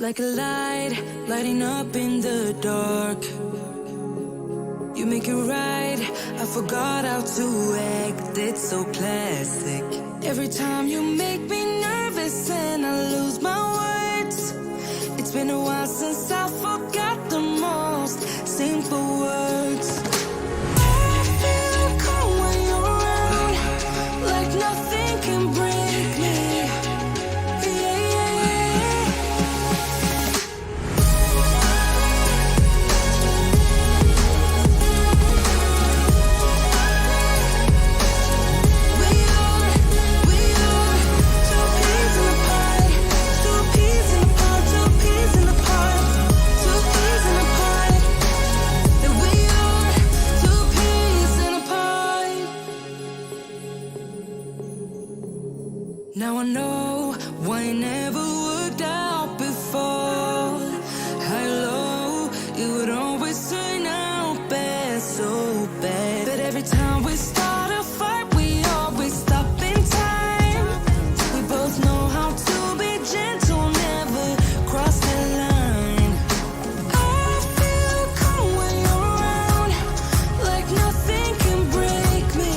like a light, lighting up in the dark. You make it right, I forgot how to act, it's so classic. Every time you make me nervous and I lose my words. It's been a while since I forgot the most simple words. I feel calm when you're around, like nothing can break me. Now I know why it never worked out before. High low, it would always turn out bad, so bad. But every time we start a fight, we always stop in time. We both know how to be gentle, never cross the line. I feel calm when you're around, like nothing can break me.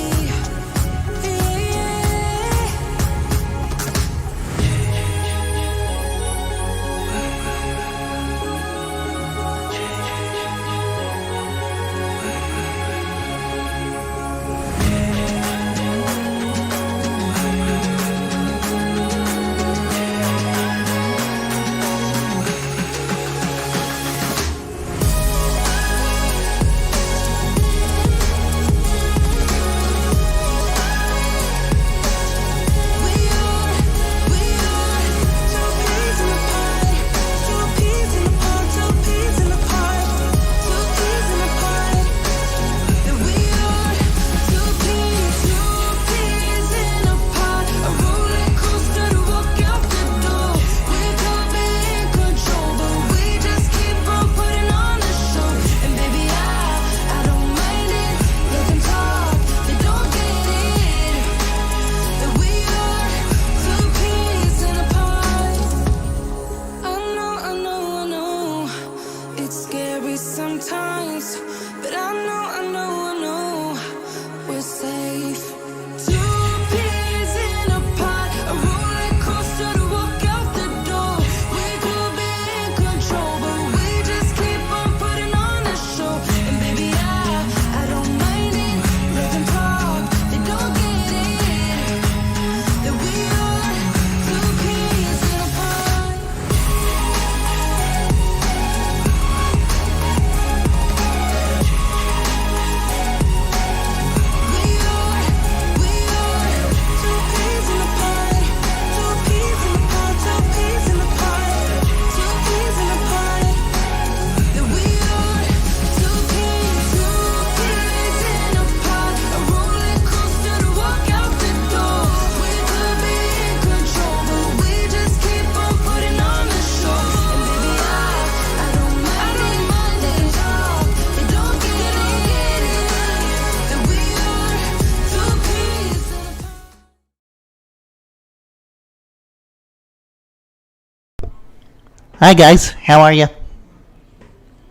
Hi guys, how are you?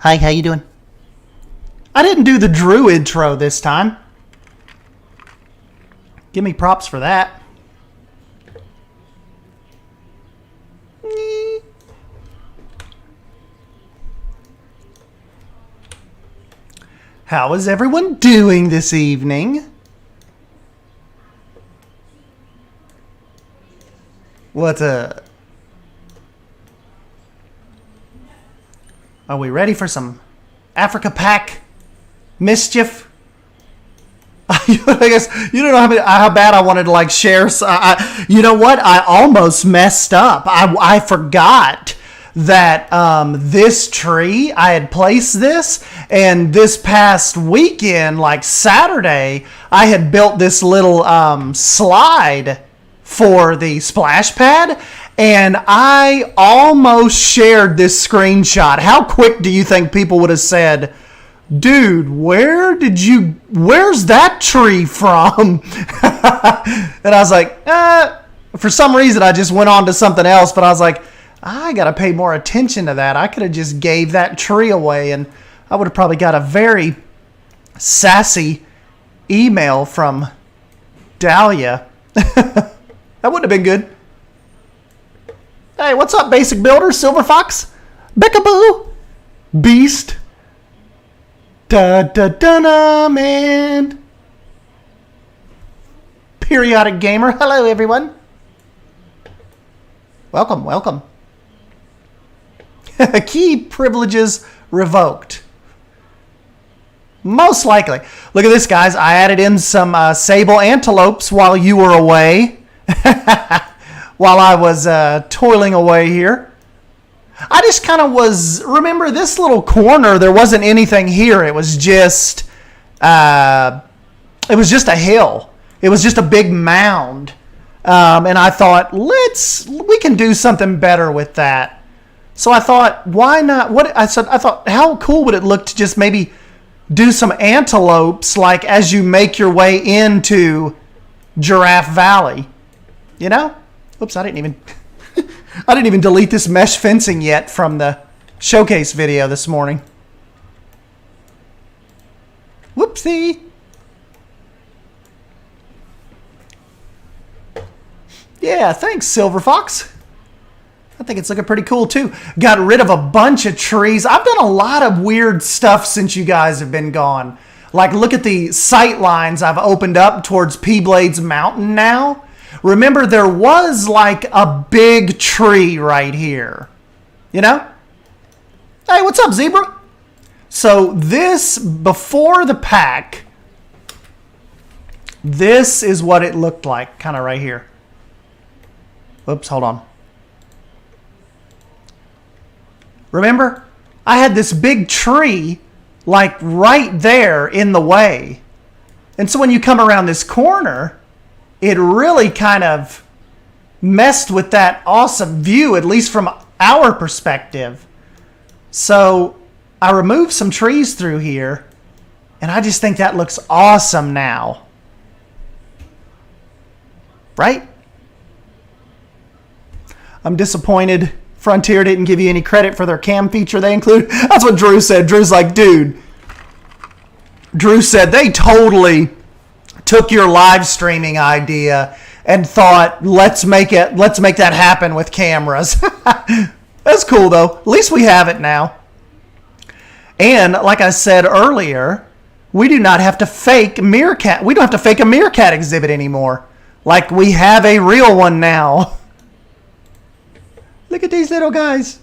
Hi, how you doing? I didn't do the Drew intro this time. Give me props for that. How is everyone doing this evening? Are we ready for some Africa Pack mischief? I guess you don't know how bad I wanted to like share. You know what? I almost messed up. I forgot that this tree, I had placed this, and this past weekend, like Saturday, I had built this little slide for the splash pad, and I almost shared this screenshot. How quick do you think people would have said, dude, where's that tree from? And I was like, for some reason I just went on to something else, but I was like, I got to pay more attention to that. I could have just gave that tree away, and I would have probably got a very sassy email from Dahlia. That wouldn't have been good. Hey, what's up, Basic Builder, Silver Fox, Beckaboo, Beast, da-da-da-da, man. Periodic Gamer, hello everyone. Welcome, welcome. Key privileges revoked. Most likely. Look at this, guys. I added in some sable antelopes while you were away. While I was toiling away here. I just kind of was... Remember, this little corner, there wasn't anything here. It was just... it was just a hill. It was just a big mound. And I thought, we can do something better with that. So I thought, why not? I thought, how cool would it look to just maybe do some antelopes, like as you make your way into Giraffe Valley, you know? Oops, I didn't even delete this mesh fencing yet from the showcase video this morning. Whoopsie. Yeah, thanks, Silver Fox. I think it's looking pretty cool, too. Got rid of a bunch of trees. I've done a lot of weird stuff since you guys have been gone. Like, look at the sight lines I've opened up towards P-Blades Mountain now. Remember, there was, like, a big tree right here. You know? Hey, what's up, Zebra? So, this, before the pack, this is what it looked like, kind of right here. Oops, hold on. Remember, I had this big tree like right there in the way. And so when you come around this corner, it really kind of messed with that awesome view, at least from our perspective. So I removed some trees through here, and I just think that looks awesome now. Right? I'm disappointed Frontier didn't give you any credit for their cam feature they included. That's what Drew said. Drew's like, dude. Drew said they totally took your live streaming idea and thought, let's make that happen with cameras. That's cool though. At least we have it now. And like I said earlier, we do not have to fake Meerkat. We don't have to fake a Meerkat exhibit anymore. Like we have a real one now. Look at these little guys.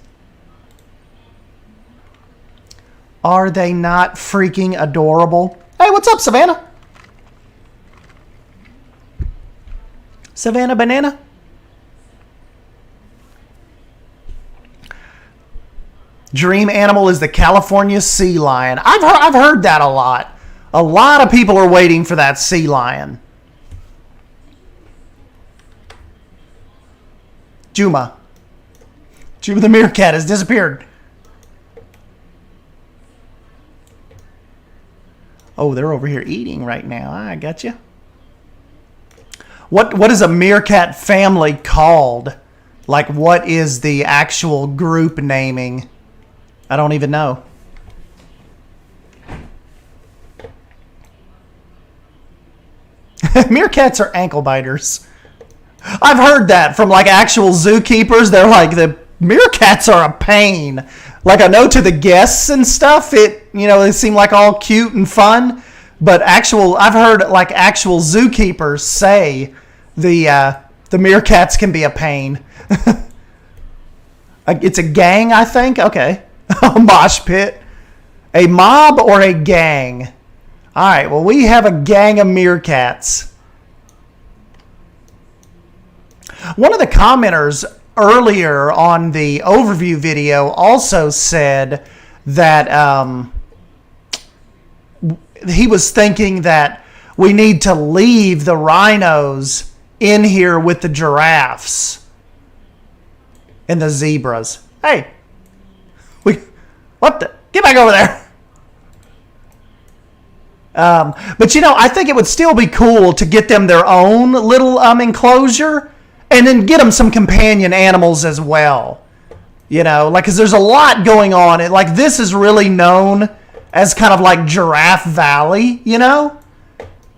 Are they not freaking adorable? Hey, what's up, Savannah? Savannah Banana? Dream animal is the California sea lion. I've heard that a lot. A lot of people are waiting for that sea lion. Juma. Juma the Meerkat has disappeared. Oh, they're over here eating right now. I got you. What is a Meerkat family called? Like, what is the actual group naming? I don't even know. Meerkats are ankle biters. I've heard that from like actual zookeepers. They're like, the meerkats are a pain. Like, I know to the guests and stuff, they seem like all cute and fun. But I've heard like actual zookeepers say the meerkats can be a pain. It's a gang, I think. Okay. A mosh pit. A mob or a gang? All right, well, we have a gang of meerkats. One of the commenters earlier on the overview video also said that he was thinking that we need to leave the rhinos in here with the giraffes and the zebras. Hey, what the? Get back over there. But I think it would still be cool to get them their own little enclosure, and then get them some companion animals as well. You know, like, because there's a lot going on. Like, this is really known as kind of like Giraffe Valley, you know?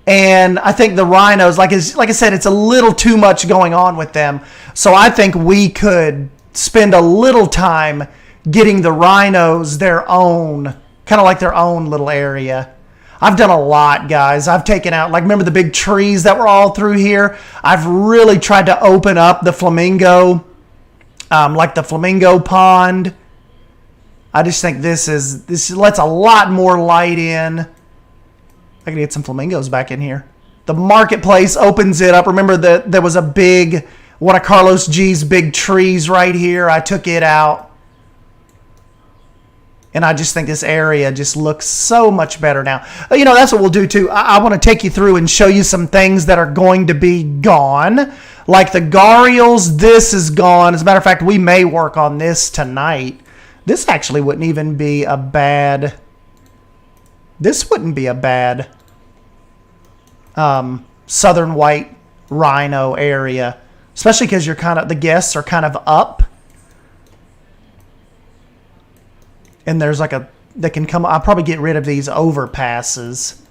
And I think the rhinos, like I said, it's a little too much going on with them. So I think we could spend a little time getting the rhinos their own, kind of like their own little area. I've done a lot, guys. I've taken out, like, remember the big trees that were all through here? I've really tried to open up the flamingo, like the flamingo pond. I just think this lets a lot more light in. I can get some flamingos back in here. The marketplace opens it up. Remember that there was a big, one of Carlos G's big trees right here. I took it out. And I just think this area just looks so much better now. You know, that's what we'll do too. I want to take you through and show you some things that are going to be gone. Like the Gharials, this is gone. As a matter of fact, we may work on this tonight. This actually wouldn't even be a bad... This wouldn't be a bad southern white rhino area. Especially because you're kind of, the guests are kind of up. And there's like they can come, I'll probably get rid of these overpasses.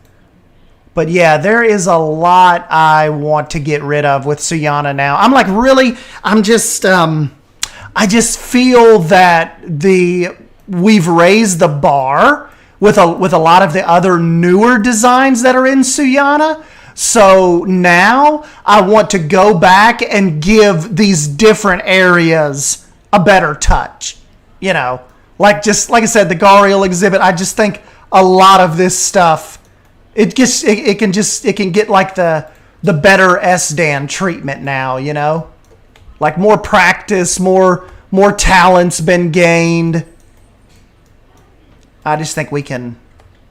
But yeah, there is a lot I want to get rid of with Suyana now. I'm like, really, I just feel that we've raised the bar with a lot of the other newer designs that are in Suyana. So now I want to go back and give these different areas a better touch, you know. Like I said, the Gharial exhibit, I just think a lot of this stuff, it can get like the better SDAN treatment now, you know? Like more practice, more talent's been gained. I just think we can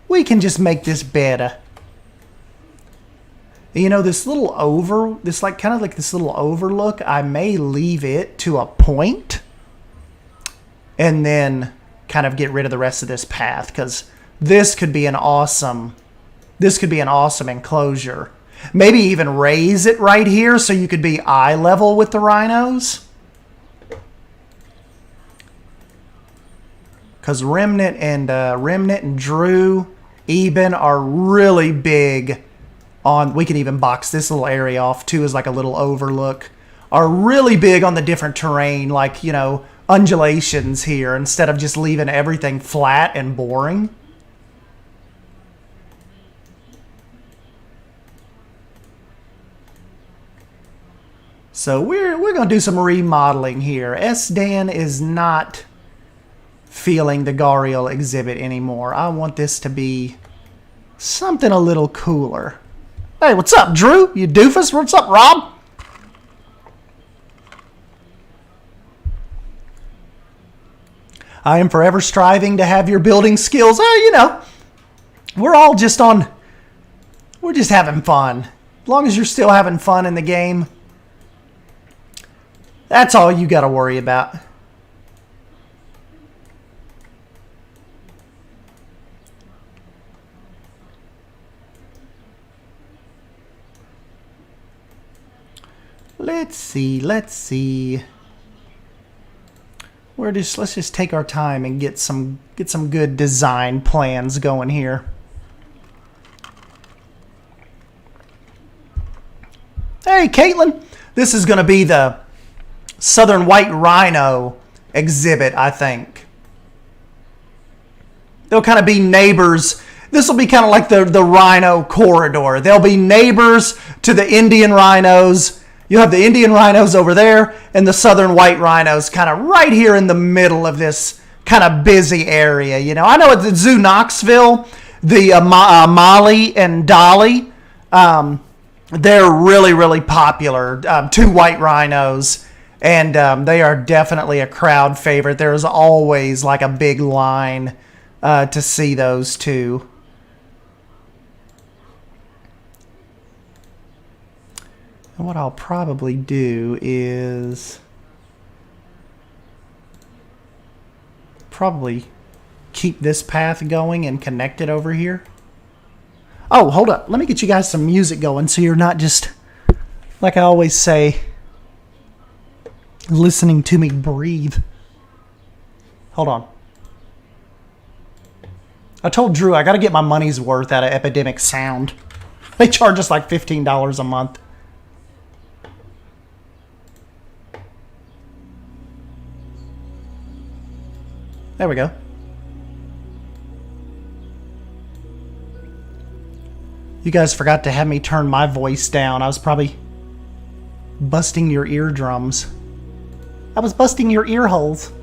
just make this better. You know, this little kind of like this little overlook, I may leave it to a point. And then kind of get rid of the rest of this path, because this could be an awesome enclosure. Maybe even raise it right here so you could be eye level with the rhinos. Because Remnant and Drew Eben are really big on, we can even box this little area off too as like a little overlook, are really big on the different terrain, like, you know, undulations here instead of just leaving everything flat and boring. So we're going to do some remodeling here. SDAN is not feeling the Gharial exhibit anymore. I want this to be something a little cooler. Hey, what's up, Drew? You doofus? What's up, Rob? I am forever striving to have your building skills. You know, we're just having fun. As long as you're still having fun in the game, that's all you got to worry about. Let's see. Let's just take our time and get some good design plans going here. Hey, Caitlin, this is going to be the Southern White Rhino exhibit, I think. They'll kind of be neighbors. This will be kind of like the rhino corridor. They'll be neighbors to the Indian rhinos. You have the Indian rhinos over there and the Southern White rhinos kind of right here in the middle of this kind of busy area. You know, I know at the Zoo Knoxville, the Molly and Dolly, they're really, really popular. Two white rhinos, and they are definitely a crowd favorite. There's always like a big line to see those two. And what I'll probably do is probably keep this path going and connect it over here. Oh, hold up. Let me get you guys some music going so you're not just, like I always say, listening to me breathe. Hold on. I told Drew I got to get my money's worth out of Epidemic Sound. They charge us like $15 a month. There we go. You guys forgot to have me turn my voice down. I was probably busting your eardrums. I was busting your ear holes.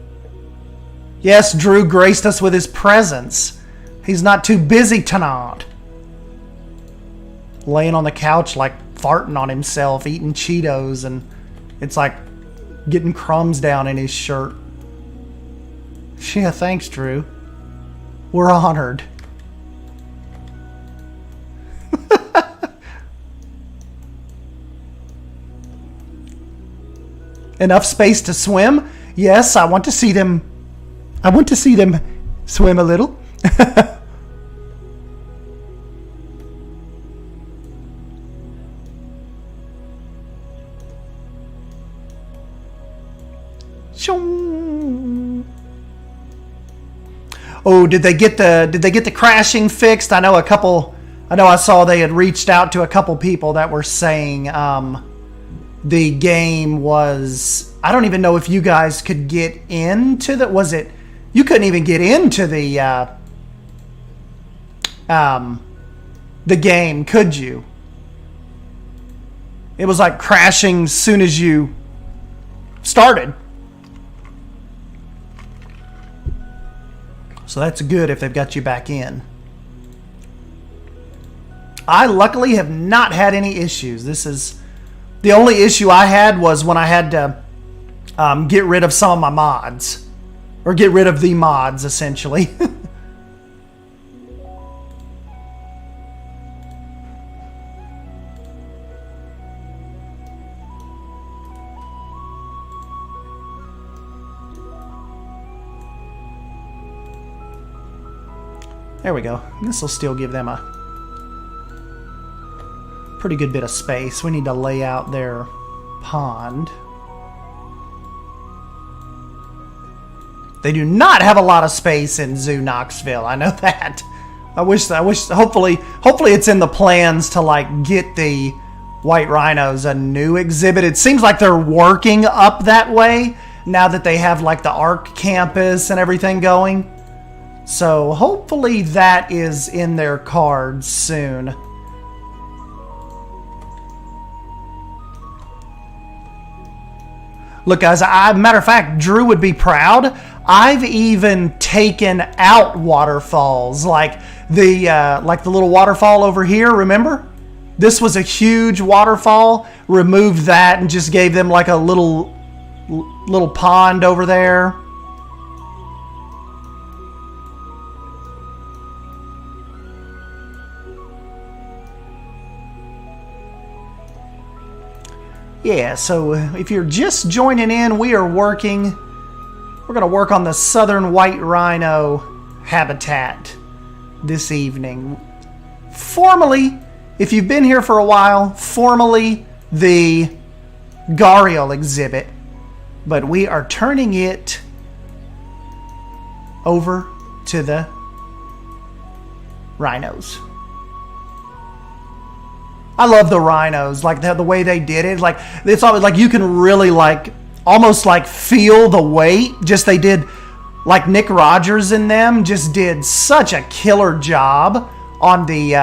Yes, Drew graced us with his presence. He's not too busy tonight. Laying on the couch like farting on himself, eating Cheetos, and it's like getting crumbs down in his shirt. Yeah, thanks, Drew. We're honored. Enough space to swim? Yes, I want to see them. I want to see them swim a little. Oh, did they get the crashing fixed? I know I saw they had reached out to a couple people that were saying the game was, I don't even know if you guys could get into you couldn't even get into the game, could you? It was like crashing as soon as you started. So that's good if they've got you back in. I luckily have not had any issues. This is the only issue I had was when I had to get rid of some of my mods. Or get rid of the mods, essentially. There we go. This will still give them a pretty good bit of space. We need to lay out their pond. They do not have a lot of space in Zoo Knoxville. I know that. I wish hopefully it's in the plans to like get the white rhinos a new exhibit. It seems like they're working up that way now that they have like the ARC campus and everything going. So hopefully that is in their cards soon. Look, guys, matter of fact, Drew would be proud. I've even taken out waterfalls, like the little waterfall over here. Remember, this was a huge waterfall. Removed that and just gave them like a little pond over there. Yeah, so if you're just joining in, we're going to work on the southern white rhino habitat this evening. Formally, if you've been here for a while, formally the Gharial exhibit, but we are turning it over to the rhinos. I love the rhinos, like the way they did it. Like it's always like you can really like almost like feel the weight. Just they did like Nick Rogers in them just did such a killer job on the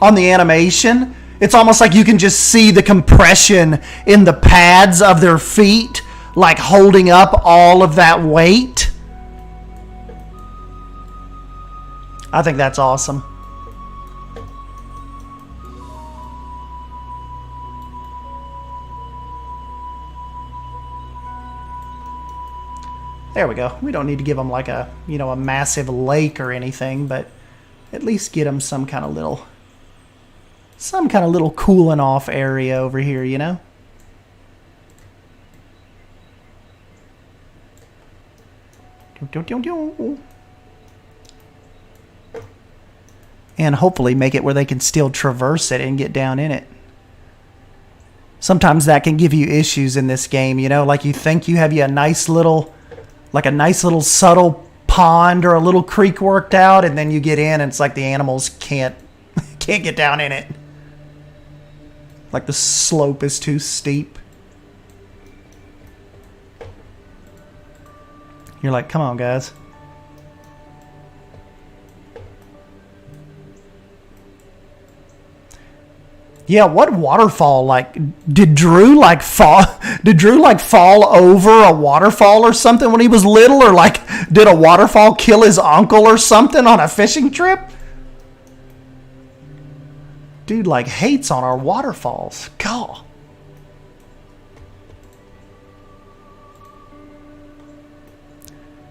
animation. It's almost like you can just see the compression in the pads of their feet, like holding up all of that weight. I think that's awesome. There we go. We don't need to give them like a massive lake or anything, but at least get them some kind of little cooling off area over here, you know? And hopefully make it where they can still traverse it and get down in it. Sometimes that can give you issues in this game, you know? Like you think you have a nice little like a nice little subtle pond or a little creek worked out, and then you get in and it's like the animals can't get down in it. Like the slope is too steep. You're like, come on, guys. Yeah, what waterfall? Like, did Drew like fall over a waterfall or something when he was little, or like did a waterfall kill his uncle or something on a fishing trip? Dude like hates on our waterfalls. God.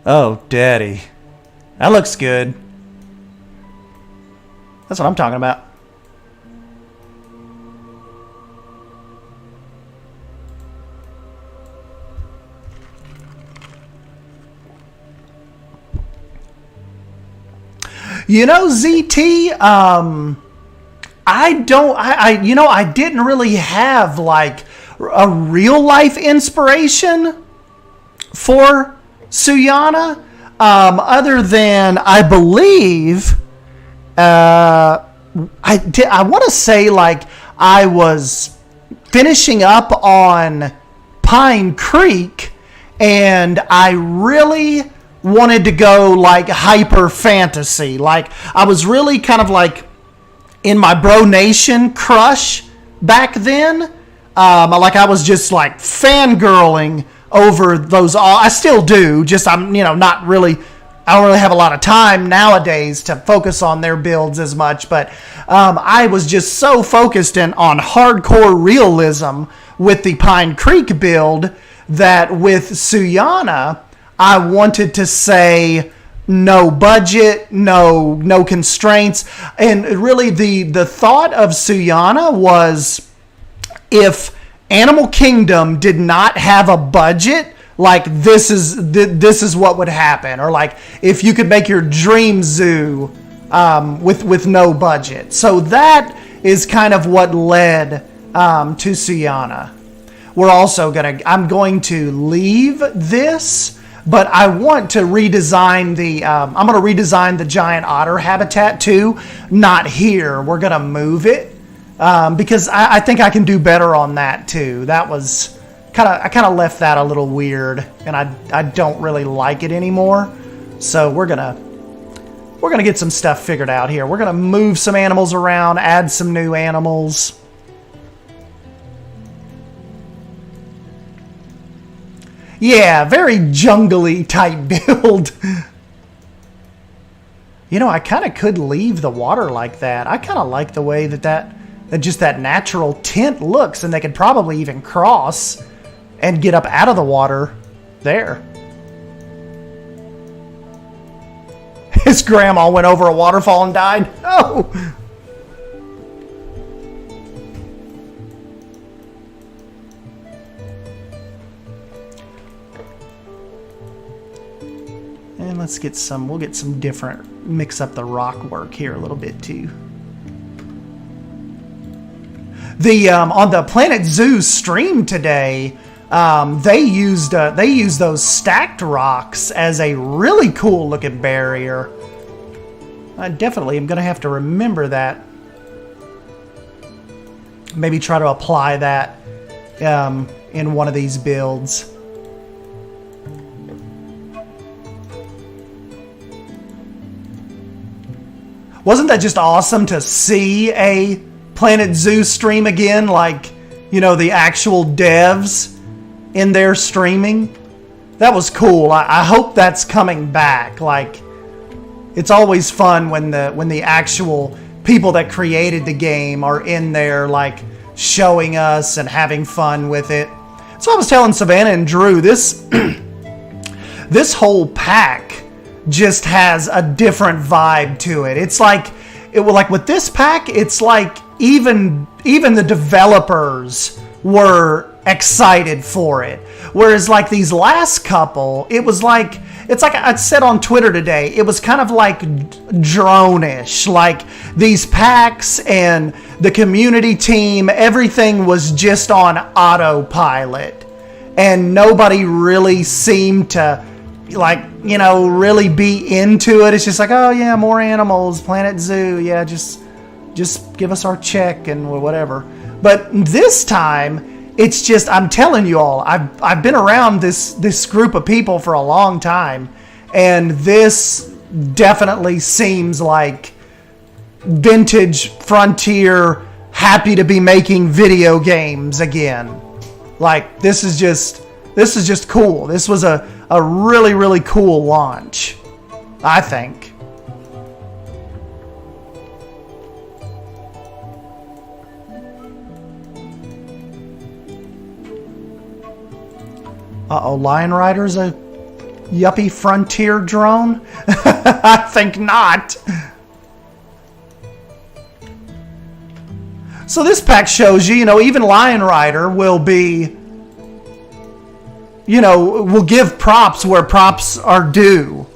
Oh, daddy. That looks good. That's what I'm talking about. You know, ZT, I didn't really have like a real life inspiration for Suyana, other than I believe, I want to say like I was finishing up on Pine Creek, and I really wanted to go like hyper fantasy. Like I was really kind of like in my Bro Nation crush back then. Like I was just like fangirling over those. I still do. Just I'm not really. I don't really have a lot of time nowadays to focus on their builds as much. But I was just so focused on hardcore realism with the Pine Creek build that with Suyana, I wanted to say no budget, no constraints. And really the thought of Suyana was if Animal Kingdom did not have a budget, like this is what would happen. Or like if you could make your dream zoo with no budget. So that is kind of what led to Suyana. I'm going to leave this, but I want to redesign I'm going to redesign the giant otter habitat too. Not here. We're going to move it because I think I can do better on that too. That was I kind of left that a little weird, and I don't really like it anymore. So we're gonna get some stuff figured out here. We're gonna move some animals around, add some new animals. Yeah, very jungly type build. I kind of could leave the water like that. I kind of like the way that just that natural tint looks, and they could probably even cross and get up out of the water there. His grandma went over a waterfall and died. Oh! And we'll get some different, mix up the rock work here a little bit too. On the Planet Zoo stream today, they used those stacked rocks as a really cool looking barrier. I definitely am going to have to remember that. Maybe try to apply that in one of these builds. Wasn't that just awesome to see a Planet Zoo stream again? Like, the actual devs in there streaming. That was cool. I hope that's coming back. Like, it's always fun when the actual people that created the game are in there, like, showing us and having fun with it. So I was telling Savannah and Drew, this whole pack just has a different vibe to it. It's like with this pack, it's like even the developers were excited for it. Whereas like these last couple, it's like I said on Twitter today, it was kind of like drone-ish. Like these packs and the community team, everything was just on autopilot. And nobody really seemed to like, you know, really be into it. It's just like, oh yeah, more animals, Planet Zoo. Yeah, just give us our check and whatever. But this time, it's just, I'm telling you all, I've been around this group of people for a long time, and this definitely seems like vintage Frontier, happy to be making video games again. Like, this is just cool. This was a really, really cool launch, I think. Uh-oh, Lion Rider's a yuppie Frontier drone? I think not. So this pack shows you, you know, even Lion Rider will be, you know, will give props where props are due.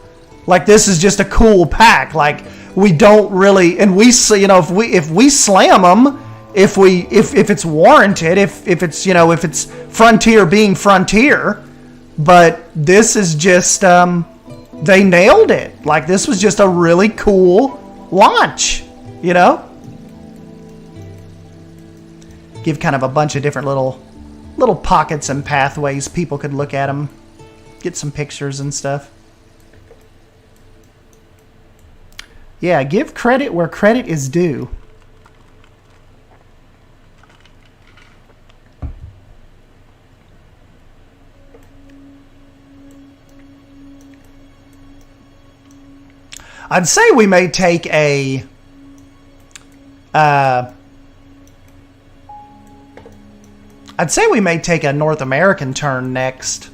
Like, this is just a cool pack. Like, we don't really, and we, you know, if we slam them, if it's warranted, if it's, you know, if it's Frontier being Frontier, but this is just, they nailed it. Like, this was just a really cool launch, you know? Give kind of a bunch of different little pockets and pathways. People could look at them, get some pictures and stuff. Yeah, give credit where credit is due. I'd say we may take a North American turn next.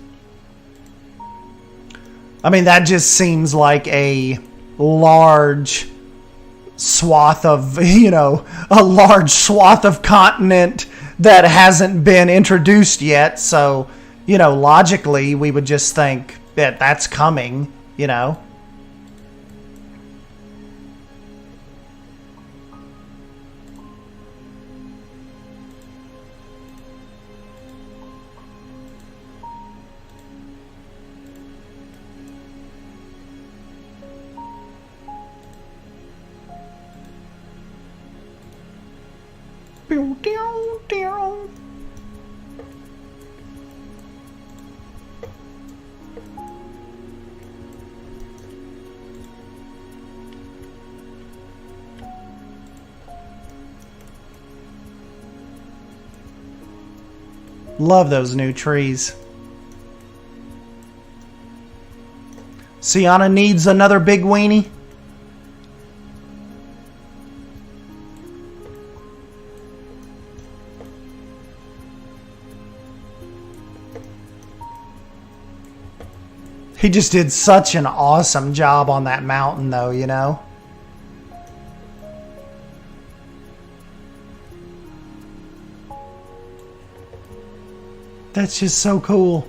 I mean, that just seems like a large swath of, you know, a large swath of continent that hasn't been introduced yet. So, you know, logically, we would just think that that's coming, you know. Love those new trees. Suyana needs another big weenie. He just did such an awesome job on that mountain, though, you know? That's just so cool.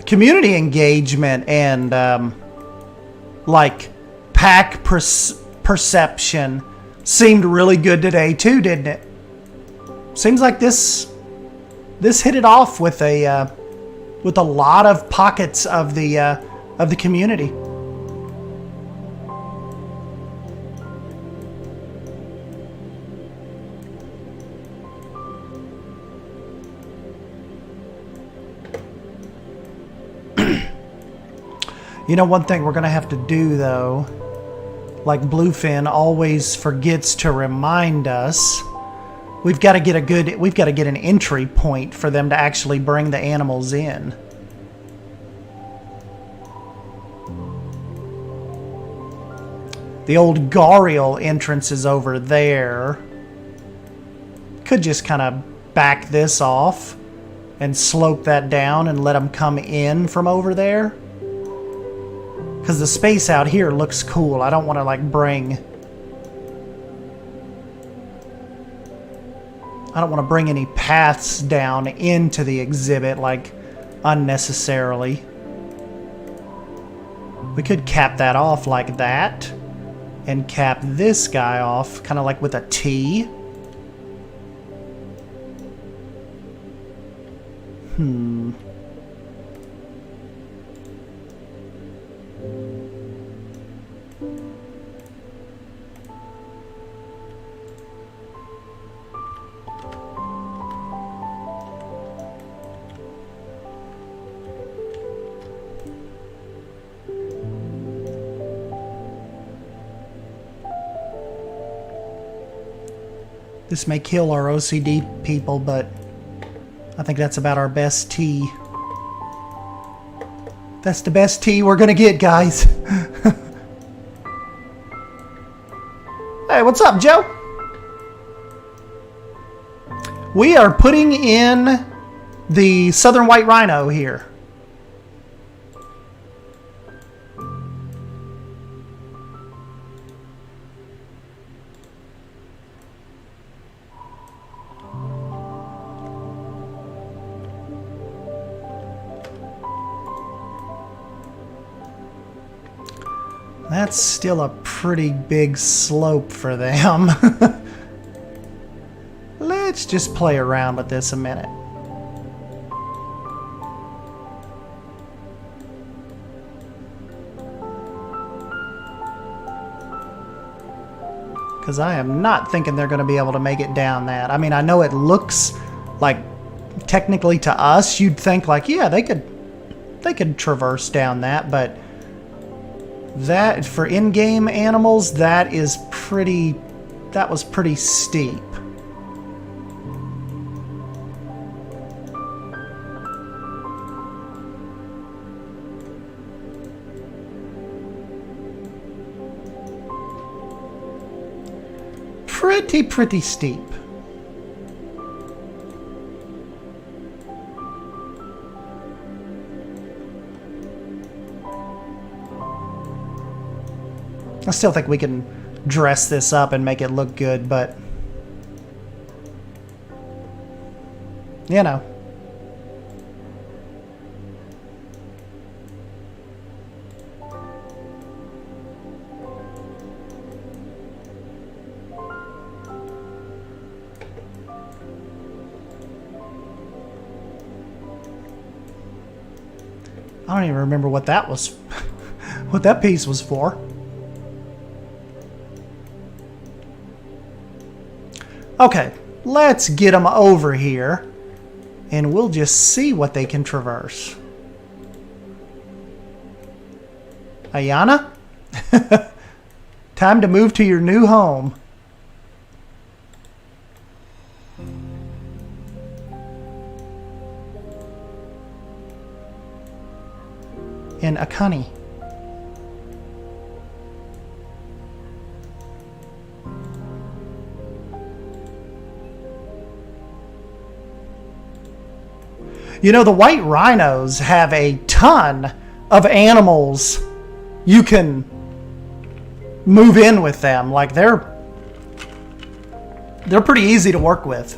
Community engagement and like pack perception seemed really good today too, didn't it? Seems like this hit it off with a lot of pockets of the community. You know, one thing we're going to have to do, though, like Bluefin always forgets to remind us, we've got to get an entry point for them to actually bring the animals in. The old Gariel entrance is over there. Could just kind of back this off and slope that down and let them come in from over there. Because the space out here looks cool. I don't want to, like, bring I don't want to bring any paths down into the exhibit, like, unnecessarily. We could cap that off like that. And cap this guy off, kind of like with a T. This may kill our OCD people, but I think that's about our best tea. That's the best tea we're gonna get, guys. Hey, what's up, Joe? We are putting in the Southern White Rhino here. That's still a pretty big slope for them. Let's just play around with this a minute. Because I am not thinking they're going to be able to make it down that. I mean, I know it looks like, technically to us, you'd think like, yeah, they could traverse down that, but that, for in-game animals, that was pretty steep. Pretty steep. I still think we can dress this up and make it look good, but you know. I don't even remember what that was, what that piece was for. Okay, let's get them over here, and we'll just see what they can traverse. Ayana? Time to move to your new home. In Akani. You know, the white rhinos have a ton of animals you can move in with them. Like, they're pretty easy to work with.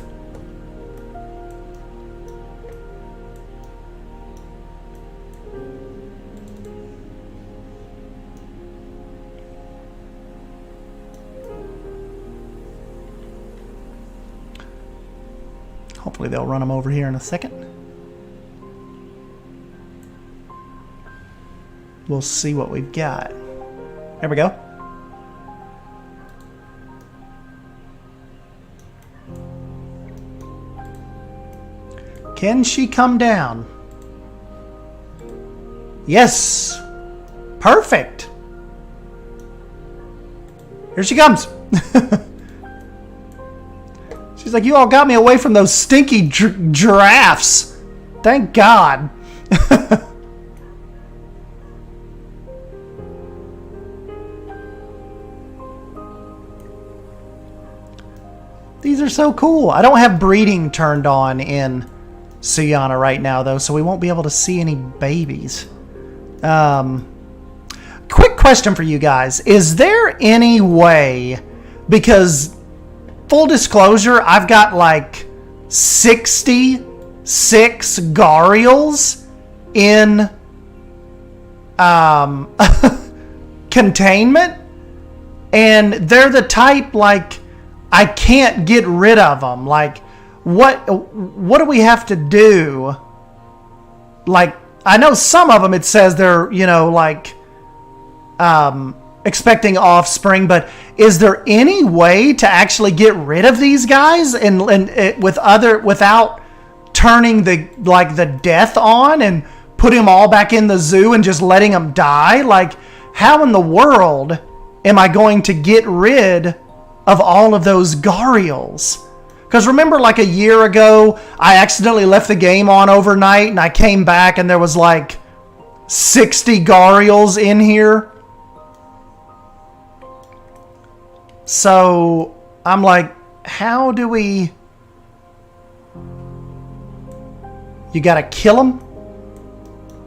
Hopefully they'll run them over here in a second. We'll see what we've got. There we go. Can she come down? Yes. Perfect. Here she comes. She's like, you all got me away from those stinky giraffes. Thank God. These are so cool. I don't have breeding turned on in Suyana right now, though, so we won't be able to see any babies. Quick question for you guys. Is there any way, because full disclosure, I've got like 66 Gharials in containment, and they're the type, like, I can't get rid of them. Like, what do we have to do? Like, I know some of them, it says they're, you know, like, expecting offspring, but is there any way to actually get rid of these guys and without turning the death on and putting them all back in the zoo and just letting them die? Like, how in the world am I going to get rid of all of those Gharials? Because remember, like a year ago, I accidentally left the game on overnight and I came back and there was like 60 Gharials in here. So I'm like, how do we... You gotta kill them?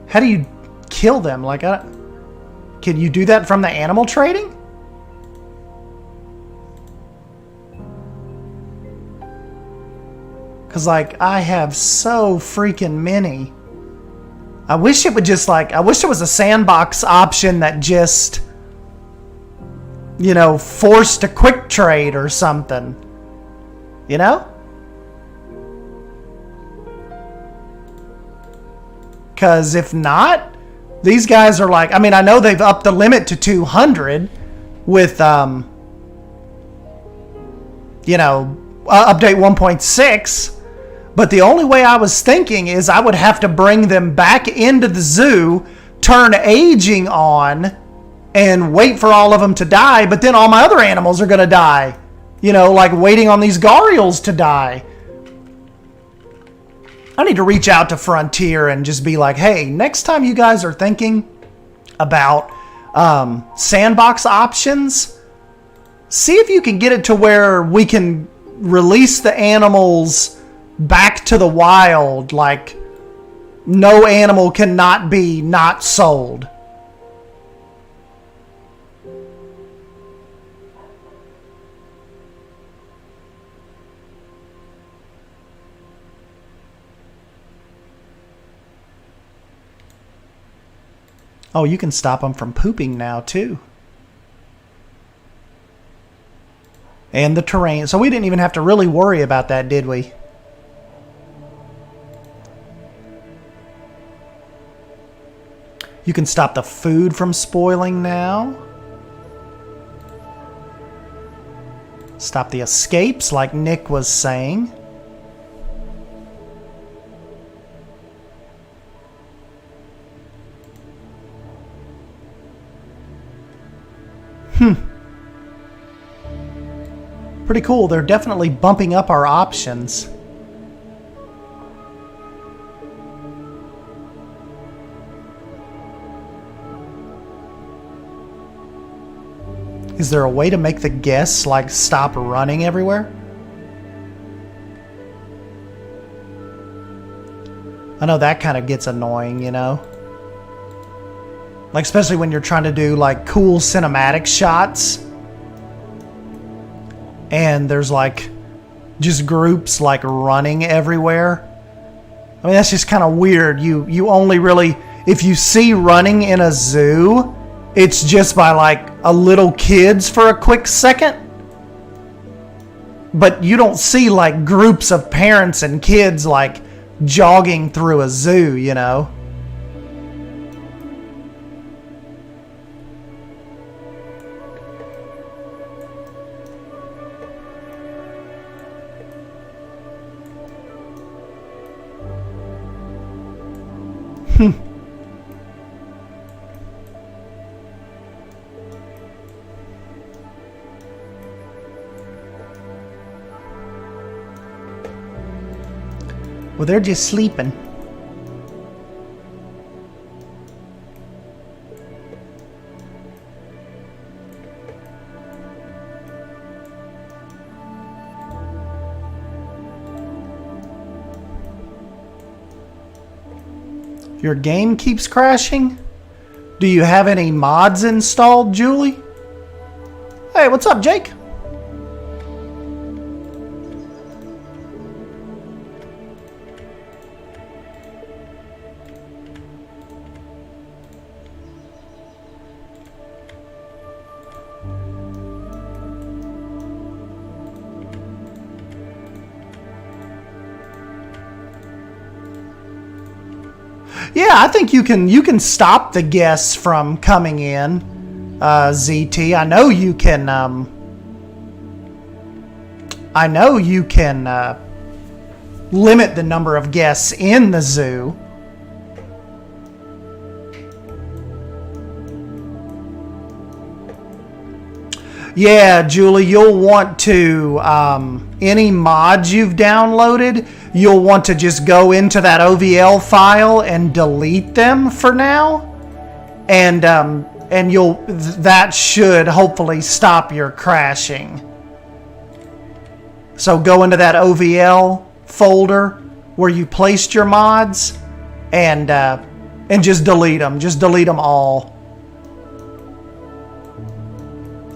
How do you kill them? Like, can you do that from the animal trading? Because, like, I have so freaking many. I wish it would just, like, I wish there was a sandbox option that just, you know, forced a quick trade or something. You know? Because if not, these guys are like, I mean, I know they've upped the limit to 200 with, you know, update 1.6. But the only way I was thinking is I would have to bring them back into the zoo, turn aging on, and wait for all of them to die. But then all my other animals are going to die. You know, like waiting on these Gharials to die. I need to reach out to Frontier and just be like, hey, next time you guys are thinking about sandbox options, see if you can get it to where we can release the animals back to the wild. Like, no animal cannot be not sold. Oh, you can stop them from pooping now, too. And the terrain. So we didn't even have to really worry about that, did we? You can stop the food from spoiling now. Stop the escapes, like Nick was saying. Pretty cool. They're definitely bumping up our options. Is there a way to make the guests, like, stop running everywhere? I know that kind of gets annoying, you know? Like, especially when you're trying to do, like, cool cinematic shots. And there's, like, just groups, like, running everywhere. I mean, that's just kind of weird. You only really... If you see running in a zoo, it's just by, like, a little kids for a quick second. But you don't see, like, groups of parents and kids, like, jogging through a zoo, you know? Well, they're just sleeping. Your game keeps crashing? Do you have any mods installed, Julie? Hey, what's up, Jake? Yeah, I think you can stop the guests from coming in, ZT. I know you can. I know you can limit the number of guests in the zoo. Yeah, Julie, you'll want to, any mods you've downloaded, you'll want to just go into that OVL file and delete them for now. And that should hopefully stop your crashing. So go into that OVL folder where you placed your mods and just delete them. Just delete them all.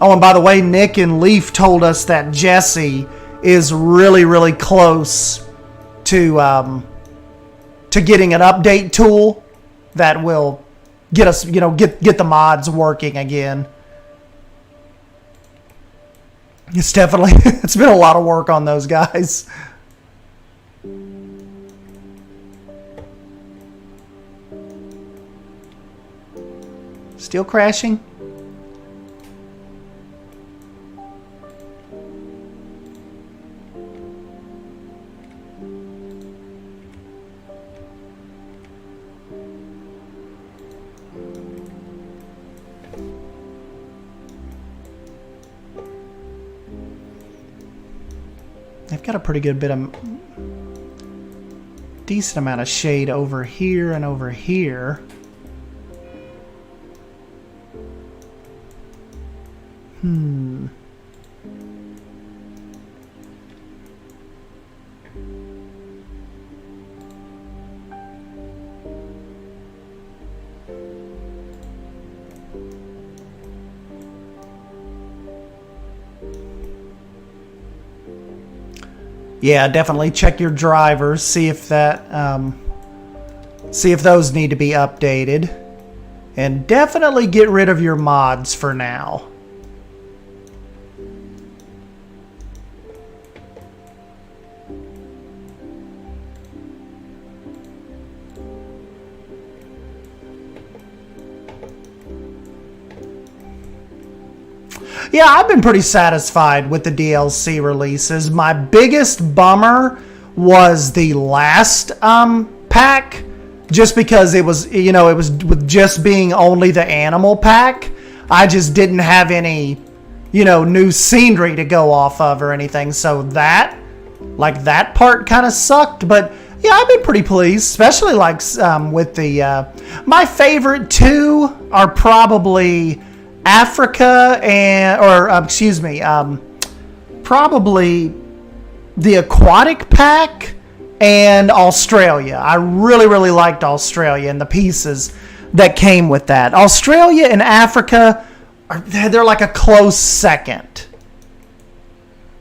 Oh, and by the way, Nick and Leaf told us that Jesse is really, really close to getting an update tool that will get us, get the mods working again. It's definitely, it's been a lot of work on those guys. Still crashing? They've got a pretty good bit of decent amount of shade over here and over here. Yeah, definitely check your drivers, see if those need to be updated, and definitely get rid of your mods for now. Yeah, I've been pretty satisfied with the DLC releases. My biggest bummer was the last pack, just because it was, it was with just being only the animal pack. I just didn't have any, new scenery to go off of or anything. So that part kind of sucked. But yeah, I've been pretty pleased, especially with the, my favorite two are probably Africa probably the aquatic pack and Australia. I really, really liked Australia and the pieces that came with that. Australia and Africa, they're like a close second.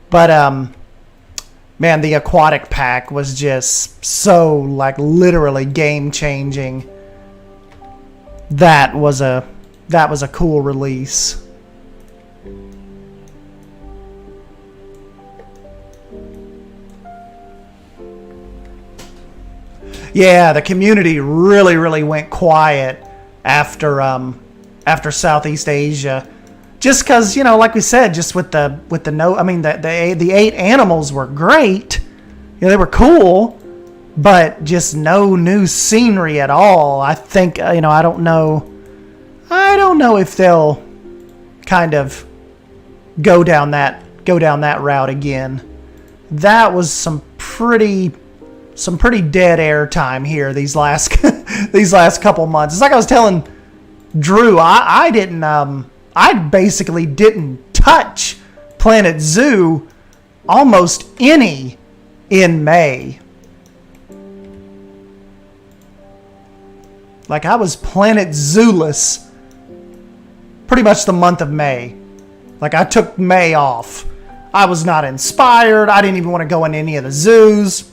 But, man, the aquatic pack was just so, literally game-changing. That was a cool release. Yeah, the community really, really went quiet after Southeast Asia, just because like we said, just with the the 8 animals were great, they were cool, but just no new scenery at all. I think I don't know if they'll kind of go down that route again. That was some pretty dead air time here these last couple months. It's like I was telling Drew, I basically didn't touch Planet Zoo almost any in May. I was Planet Zoo-less pretty much the month of May. I took May off. I was not inspired. I didn't even want to go in any of the zoos.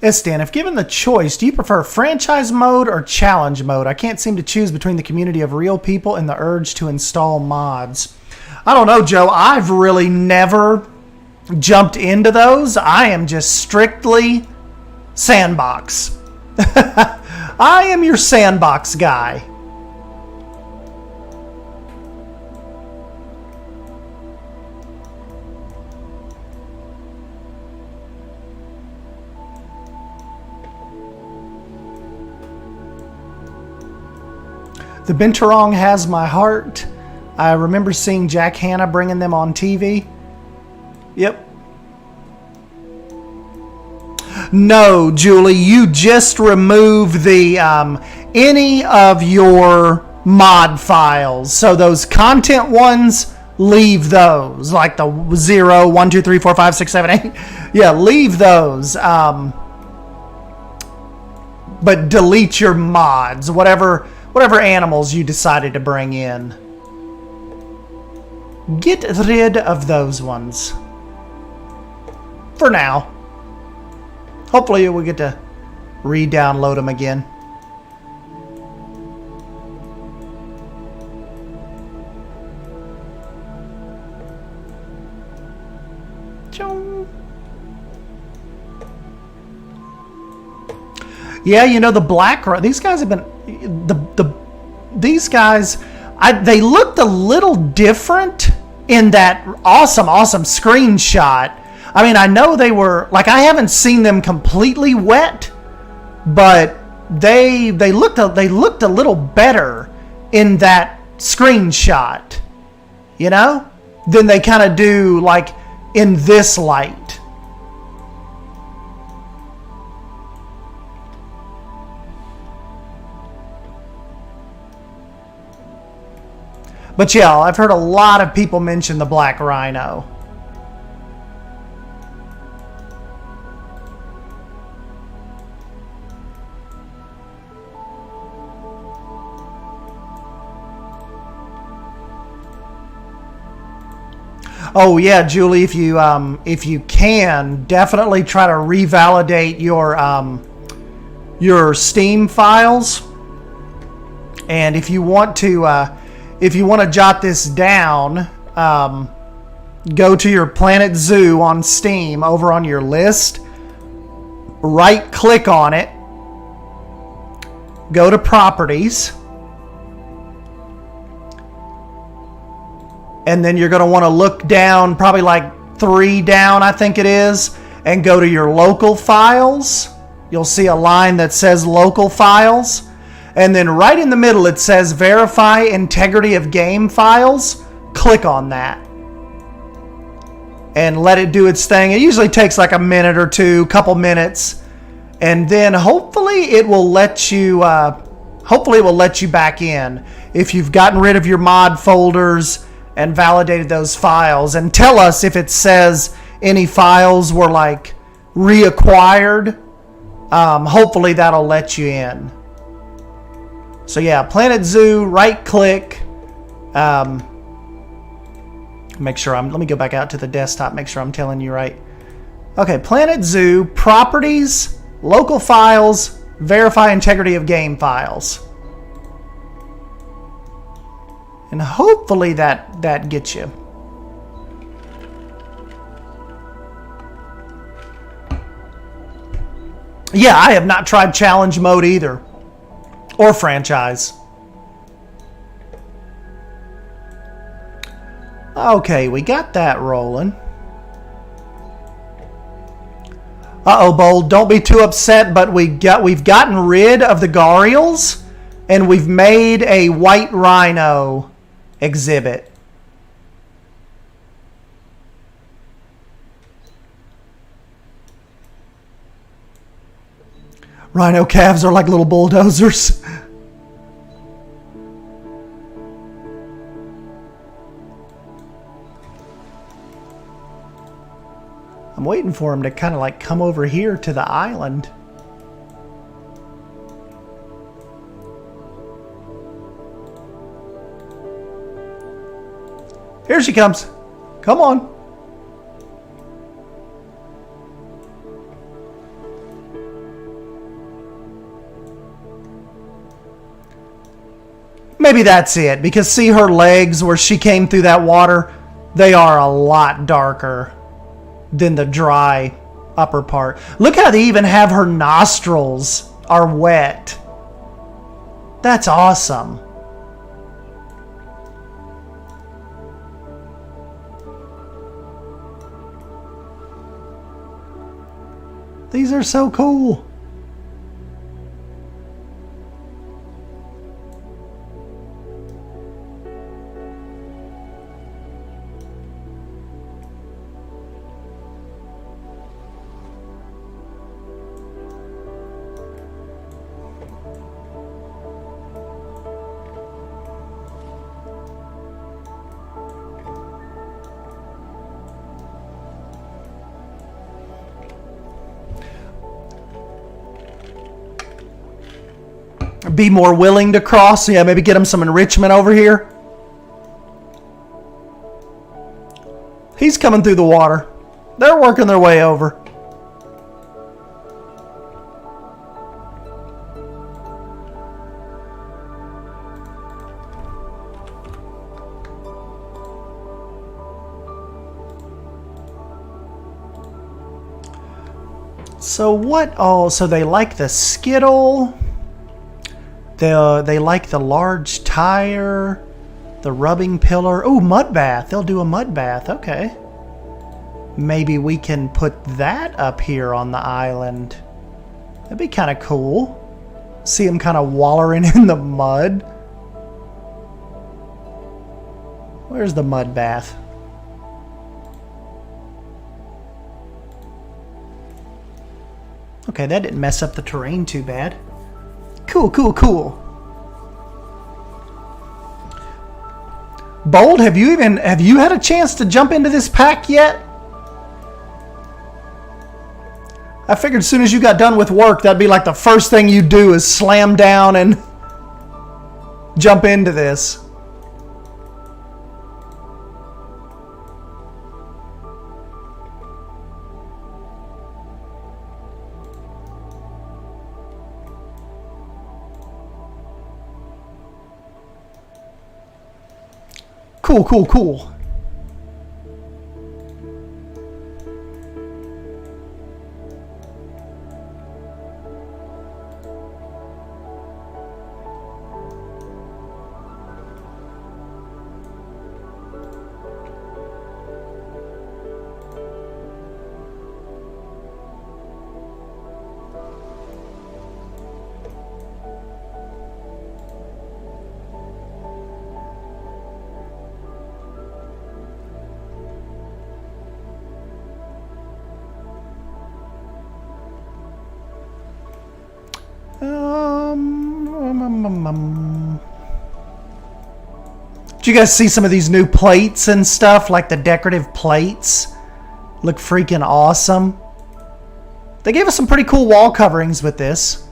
Stan, if given the choice, do you prefer franchise mode or challenge mode? I can't seem to choose between the community of real people and the urge to install mods. I don't know, Joe. I've really never jumped into those. I am just strictly sandbox. I am your sandbox guy. The Binturong has my heart. I remember seeing Jack Hanna bringing them on TV. Yep. No, Julie, you just remove the any of your mod files. So those content ones, leave those. Like the 0, 1, 2, 3, 4, 5, 6, 7, 8. Yeah, leave those. But delete your mods, whatever animals you decided to bring in. Get rid of those ones. For now. Hopefully we'll get to re-download them again. Yeah, you know, the black, these guys have been, these guys, they looked a little different in that awesome screenshot. I mean, I know they were, like, I haven't seen them completely wet, but they looked a little better in that screenshot, you know, than they kind of do, like, in this light. But yeah, I've heard a lot of people mention the black rhino. Oh yeah, Julie, if you can, definitely try to revalidate your Steam files. And if you want to jot this down, go to your Planet Zoo on Steam over on your list, right click on it, go to properties, and then you're going to want to look down, probably like 3 down, I think it is, and go to your local files. You'll see a line that says local files. And then right in the middle, it says verify integrity of game files. Click on that. And let it do its thing. It usually takes like a minute or two, couple minutes. And then hopefully it will let you back in if you've gotten rid of your mod folders and validated those files. And tell us if it says any files were like reacquired. Hopefully that'll let you in. So yeah, Planet Zoo, right click. Make sure let me go back out to the desktop, make sure I'm telling you right. Okay, Planet Zoo, properties, local files, verify integrity of game files. And hopefully that gets you. Yeah, I have not tried challenge mode either. Or franchise. Okay, we got that rolling. Uh-oh, Bold, don't be too upset, but we've gotten rid of the Gharials, and we've made a white rhino exhibit. Rhino calves are like little bulldozers. I'm waiting for him to kind of like come over here to the island. Here she comes. Come on. Maybe that's it, because see her legs where she came through that water? They are a lot darker than the dry upper part. Look how they even have her nostrils are wet. That's awesome. These are so cool. Be more willing to cross. Yeah, maybe get them some enrichment over here. He's coming through the water. They're working their way over. So what? Oh, so they like the skittle. They like the large tire, the rubbing pillar. Oh, mud bath. They'll do a mud bath. Okay. Maybe we can put that up here on the island. That'd be kind of cool. See them kind of wallowing in the mud. Where's the mud bath? Okay, that didn't mess up the terrain too bad. Cool, cool, cool. Bold, have you had a chance to jump into this pack yet? I figured as soon as you got done with work, that'd be like the first thing you do is slam down and jump into this. Cool, cool, cool. Did you guys see some of these new plates and stuff, like the decorative plates? Look freaking awesome. They gave us some pretty cool wall coverings with this.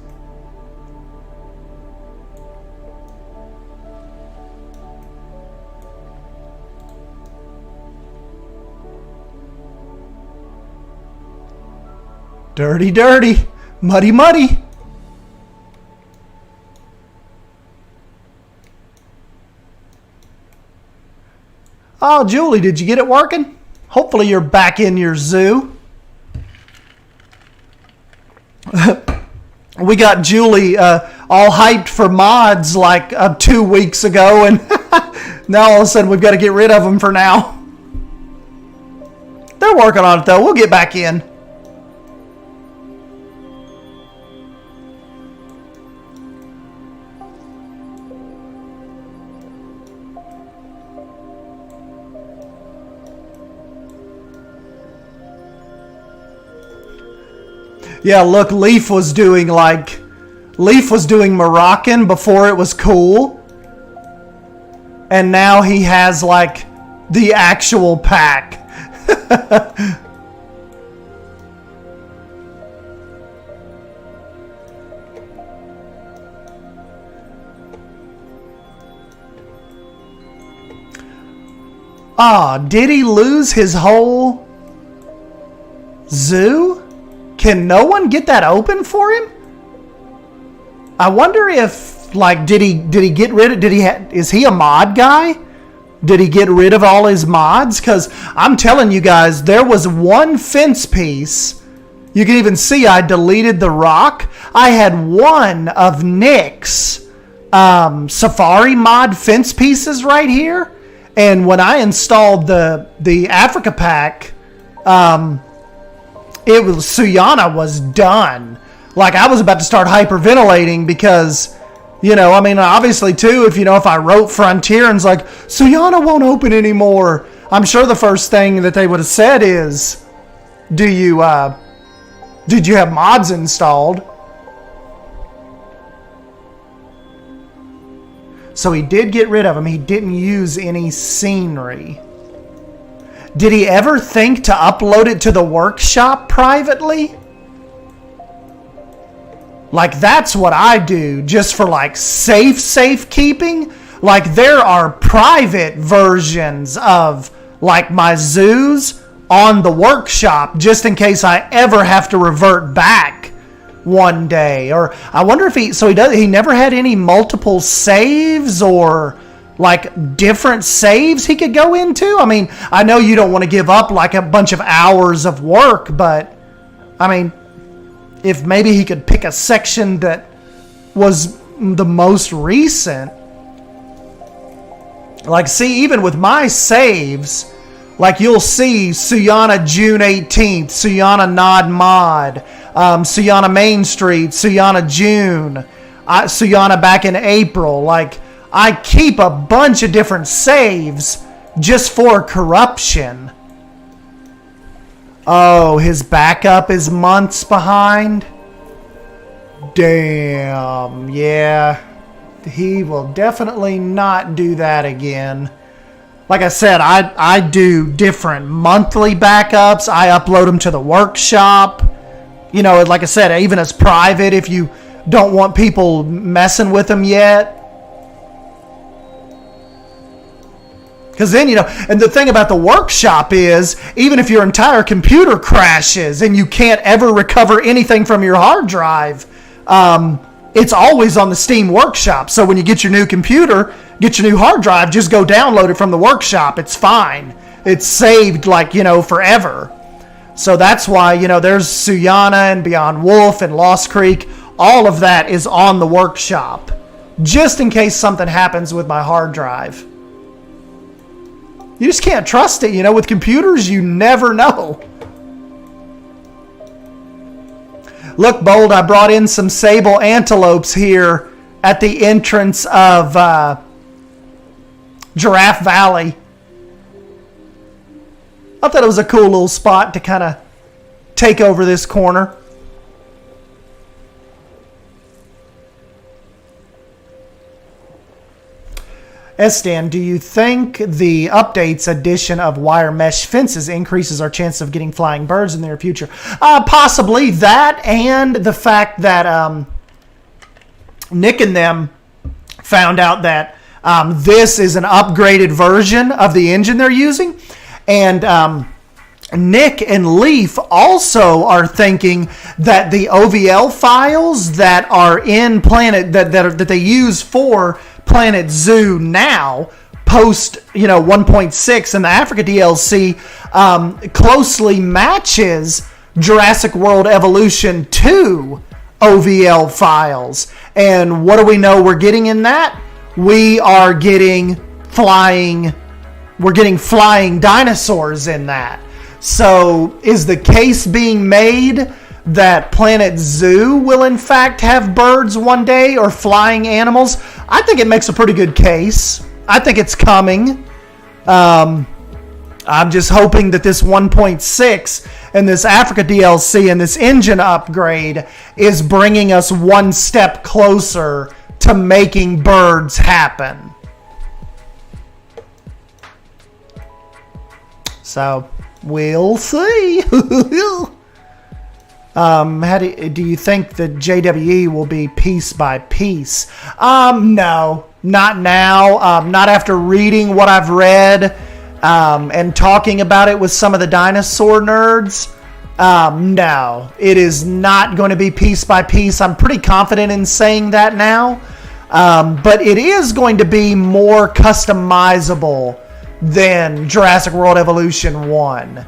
Dirty, dirty. Muddy, muddy. Oh, Julie, did you get it working? Hopefully you're back in your zoo. We got Julie all hyped for mods like 2 weeks ago, and now all of a sudden we've got to get rid of them for now. They're working on it, though. We'll get back in. Yeah, look, Leaf was doing Moroccan before it was cool. And now he has like the actual pack. Ah, did he lose his whole zoo? Can no one get that open for him? I wonder if Like, did he get rid of, is he a mod guy? Did he get rid of all his mods? Because I'm telling you guys, there was one fence piece. You can even see I deleted the rock. I had one of Nick's Safari mod fence pieces right here. And when I installed the Africa pack, it was Suyana was done. Like, I was about to start hyperventilating because, you know, I mean, obviously too, if I wrote Frontier and it's like, Suyana won't open anymore, I'm sure the first thing that they would have said is, did you have mods installed? So he did get rid of them. He didn't use any scenery. Did he ever think to upload it to the workshop privately? Like, that's what I do, just for like safekeeping. Like, there are private versions of like my zoos on the workshop, just in case I ever have to revert back one day. Or I wonder if he never had any multiple saves or like different saves he could go into. I mean, I know you don't want to give up like a bunch of hours of work, but I mean, if maybe he could pick a section that was the most recent. Like, see, even with my saves, like, you'll see Suyana June 18th, Suyana Nod Mod, Suyana Main Street, Suyana June, Suyana back in April. Like, I keep a bunch of different saves just for corruption. Oh, his backup is months behind? Damn, yeah. He will definitely not do that again. Like I said, I do different monthly backups. I upload them to the workshop. You know, like I said, even as private if you don't want people messing with them yet. Because then, and the thing about the workshop is, even if your entire computer crashes and you can't ever recover anything from your hard drive, it's always on the Steam workshop. So when you get your new computer, get your new hard drive, just go download it from the workshop. It's fine. It's saved like, forever. So that's why, there's Suyana and Beyond Wolf and Lost Creek. All of that is on the workshop, just in case something happens with my hard drive. You just can't trust it, with computers, you never know. Look, Bold, I brought in some sable antelopes here at the entrance of Giraffe Valley. I thought it was a cool little spot to kind of take over this corner. Estan, do you think the updates addition of wire mesh fences increases our chances of getting flying birds in the near future? Possibly that, and the fact that Nick and them found out that this is an upgraded version of the engine they're using. And Nick and Leaf also are thinking that the OVL files that are in Planet, that they use for Planet Zoo now, post 1.6 and the Africa DLC, closely matches Jurassic World Evolution 2 OVL files. And what do we know we're getting in that? We are getting flying dinosaurs in that. So is the case being made that Planet Zoo will in fact have birds one day, or flying animals? I think it makes a pretty good case. I think it's coming. I'm just hoping that this 1.6 and this Africa DLC and this engine upgrade is bringing us one step closer to making birds happen. So we'll see. How do you think the JWE will be piece by piece? No, not now. Not after reading what I've read and talking about it with some of the dinosaur nerds. No, it is not going to be piece by piece. I'm pretty confident in saying that now. But it is going to be more customizable than Jurassic World Evolution 1.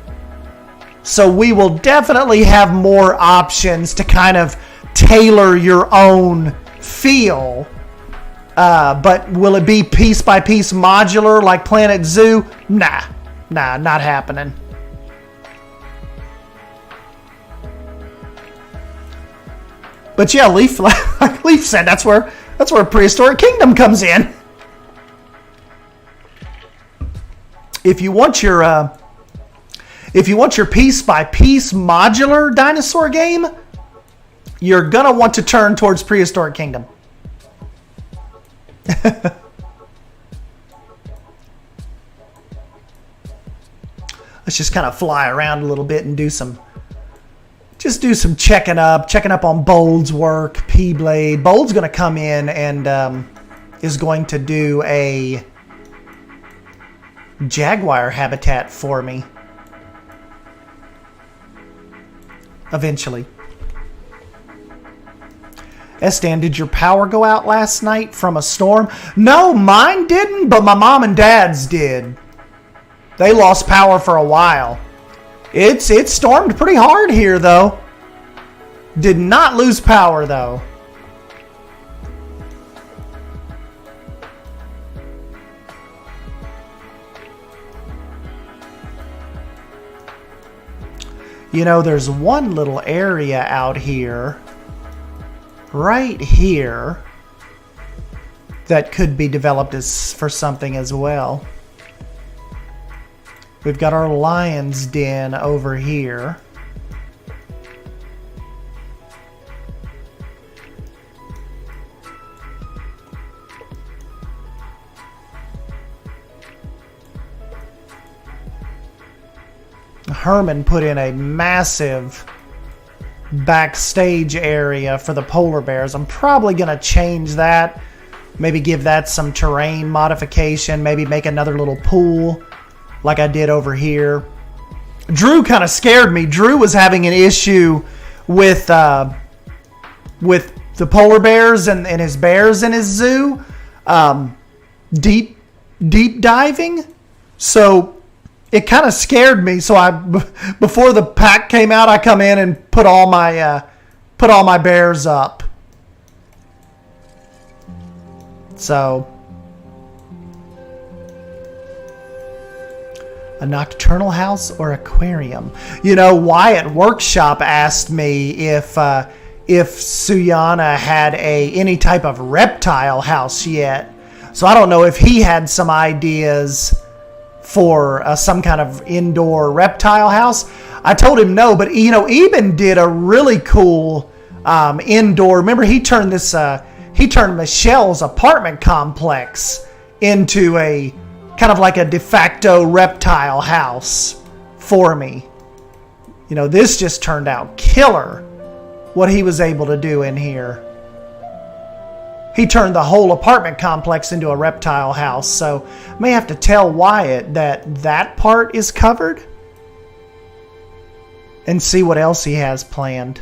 So we will definitely have more options to kind of tailor your own feel. But will it be piece by piece modular like Planet Zoo? Nah, not happening. But yeah, Leaf, like Leaf said, that's where Prehistoric Kingdom comes in. If you want your piece by piece modular dinosaur game, you're gonna want to turn towards Prehistoric Kingdom. Let's just kind of fly around a little bit and do some checking up on Bold's work. P-Blade. Bold's going to come in and is going to do a jaguar habitat for me. Eventually. Estan, did your power go out last night from a storm? No, mine didn't, but my mom and dad's did. They lost power for a while. It stormed pretty hard here, though. Did not lose power, though. You know, there's one little area out here, right here, that could be developed as for something as well. We've got our lion's den over here. Herman put in a massive backstage area for the polar bears. I'm probably going to change that. Maybe give that some terrain modification. Maybe make another little pool like I did over here. Drew kind of scared me. Drew was having an issue with the polar bears and his bears in his zoo. Deep diving. So it kind of scared me. So before the pack came out, I come in and put all my bears up. So a nocturnal house or aquarium? You know, Wyatt Workshop asked me if Suyana had any type of reptile house yet. So I don't know if he had some ideas for some kind of indoor reptile house. I told him no, but you know, Eben did a really cool indoor. Remember, he turned Michelle's apartment complex into a kind of like a de facto reptile house for me. You know, this just turned out killer, what he was able to do in here. He turned the whole apartment complex into a reptile house, so I may have to tell Wyatt that part is covered and see what else he has planned.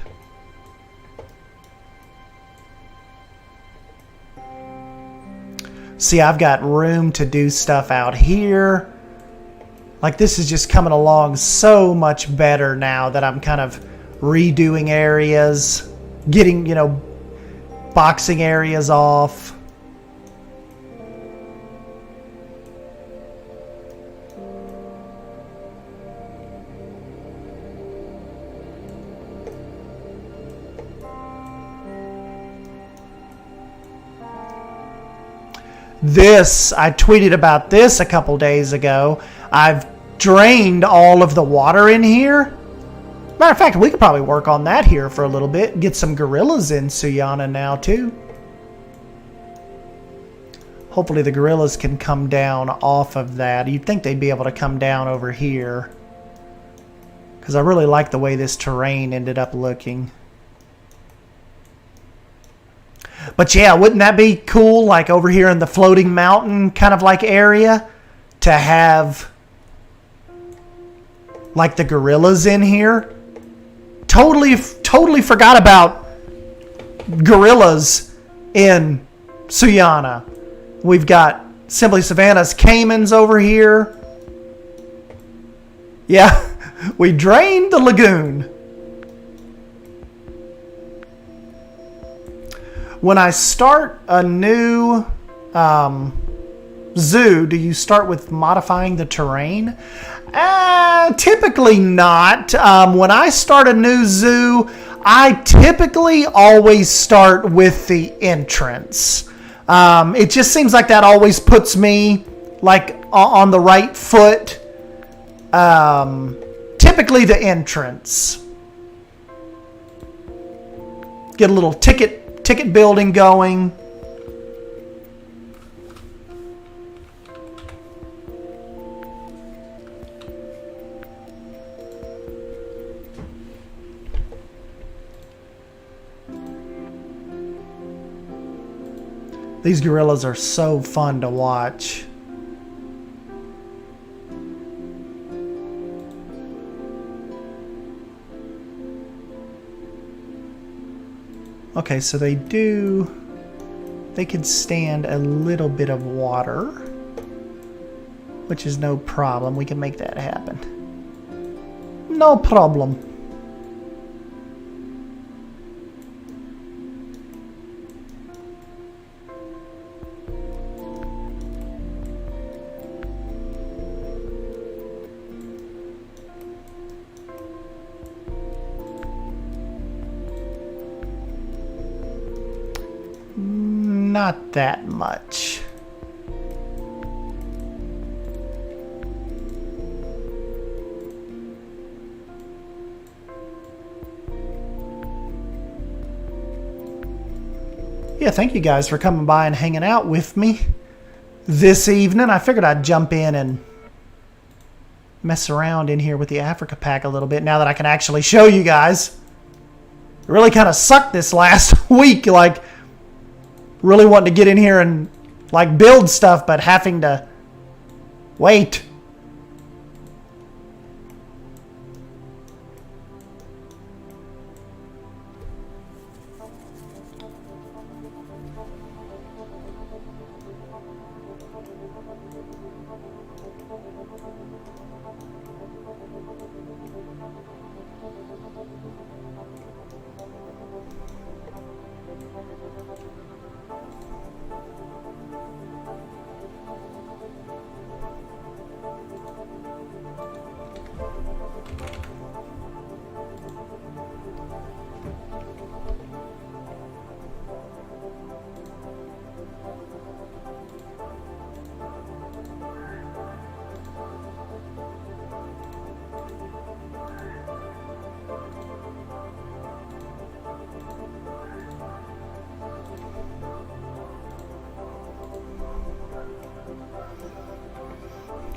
See, I've got room to do stuff out here. Like, this is just coming along so much better now that I'm kind of redoing areas, getting, you know, boxing areas off. This, I tweeted about this a couple days ago. I've drained all of the water in here. Matter of fact, we could probably work on that here for a little bit. Get some gorillas in Suyana now, too. Hopefully the gorillas can come down off of that. You'd think they'd be able to come down over here, because I really like the way this terrain ended up looking. But yeah, wouldn't that be cool, like over here in the floating mountain kind of like area, to have like the gorillas in here? Totally forgot about gorillas in Suyana. We've got Simply Savannah's Caimans over here. Yeah, we drained the lagoon. When I start a new zoo, do you start with modifying the terrain? Typically not. When I start a new zoo, I typically always start with the entrance. It just seems like that always puts me like on the right foot. Typically the entrance. Get a little ticket building going. These gorillas are so fun to watch. Okay, so they could stand a little bit of water, which is no problem. We can make that happen. No problem. Not that much. Yeah, thank you guys for coming by and hanging out with me this evening. I figured I'd jump in and mess around in here with the Africa pack a little bit now that I can actually show you guys. It really kind of sucked this last week, like really wanting to get in here and like build stuff, but having to wait.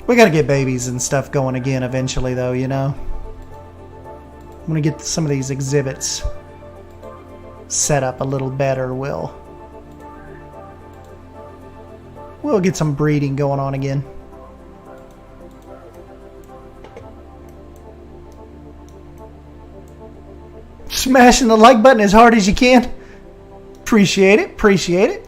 We gotta get babies and stuff going again eventually, though, you know? I'm gonna get some of these exhibits set up a little better. We'll get some breeding going on again. Smashing the like button as hard as you can. Appreciate it, appreciate it.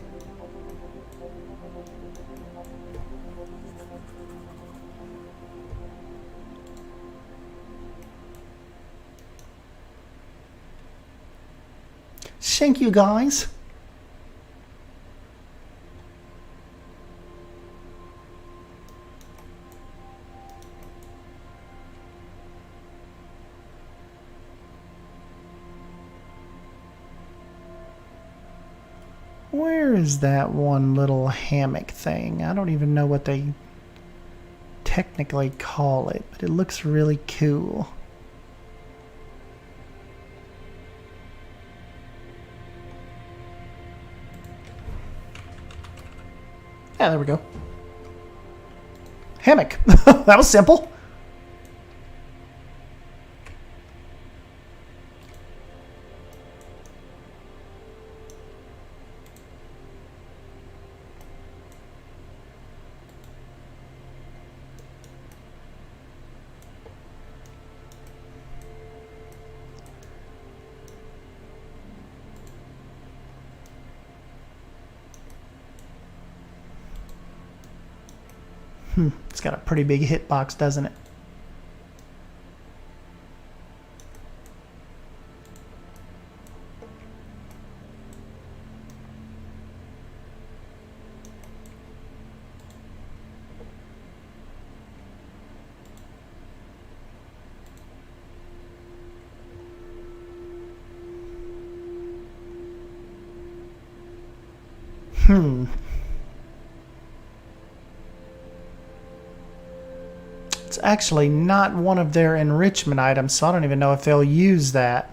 Thank you, guys. Where is that one little hammock thing? I don't even know what they technically call it, but it looks really cool. Yeah, there we go. Hammock. That was simple. It's got a pretty big hitbox, doesn't it? It's actually not one of their enrichment items, so I don't even know if they'll use that.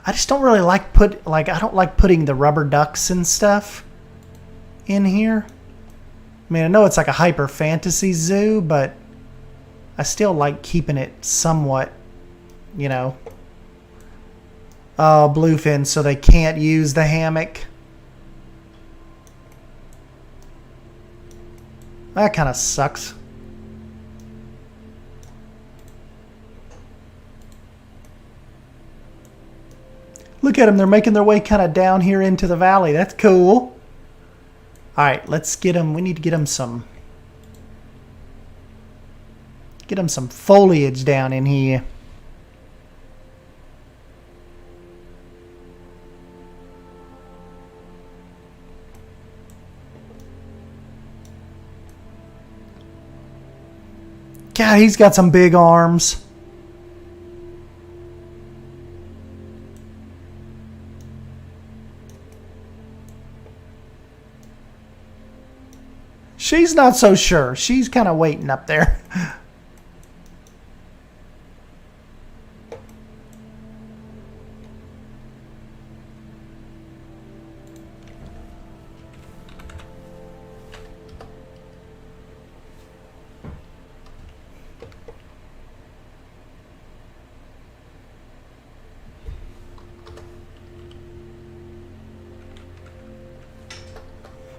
I just don't really like I don't like putting the rubber ducks and stuff in here. I mean, I know it's like a hyper fantasy zoo, but I still like keeping it somewhat, you know. Oh, bluefin, so they can't use the hammock. That kind of sucks. Look at them. They're making their way kind of down here into the valley. That's cool. All right, let's get them. We need to get them some foliage down in here. God, he's got some big arms. She's not so sure. She's kind of waiting up there.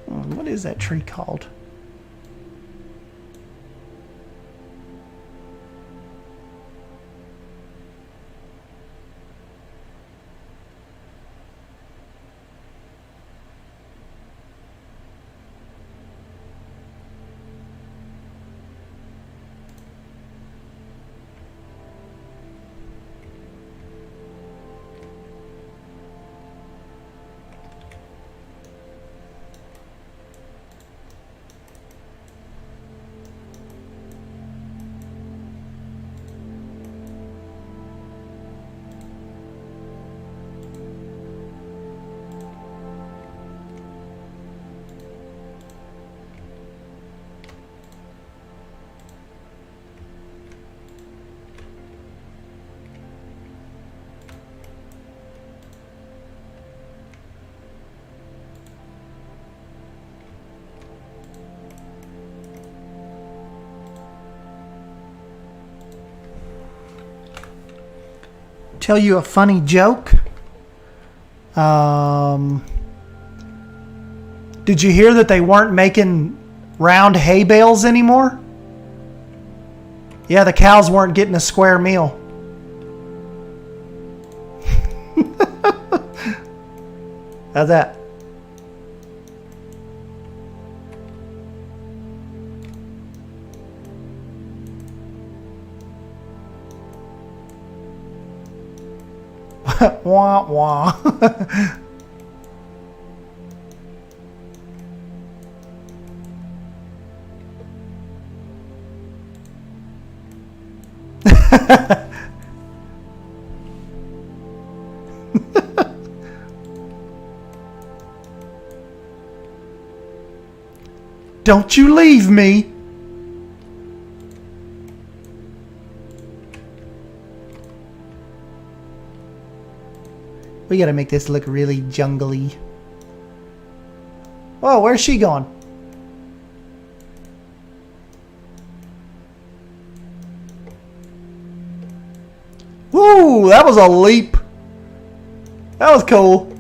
What is that tree called? Tell you a funny joke. Did you hear that they weren't making round hay bales anymore? Yeah, the cows weren't getting a square meal. How's that? Wah wah. Don't you leave me. We gotta make this look really jungly. Oh, where's she going? Woo, that was a leap. That was cool.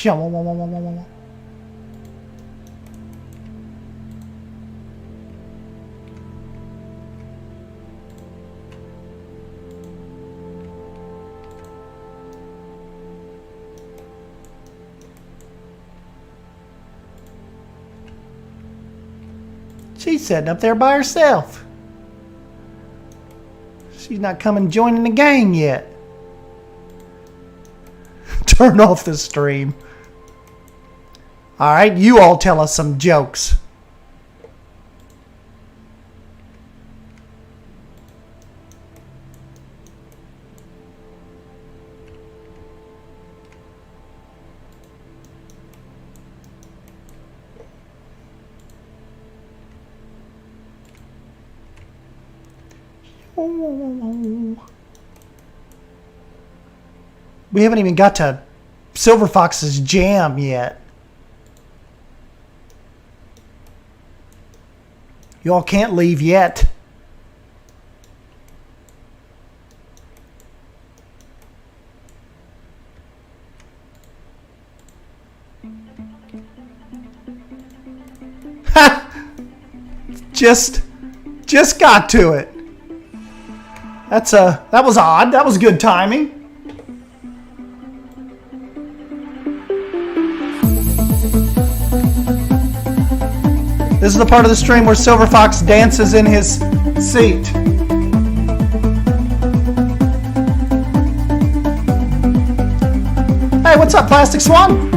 She's sitting up there by herself. She's not coming joining the gang yet. Turn off the stream. Alright, you all tell us some jokes. We haven't even got to Silver Fox's jam yet. Y'all can't leave yet. Ha! Just got to it. That was odd. That was good timing. This is the part of the stream where Silver Fox dances in his seat. Hey, what's up, Plastic Swan?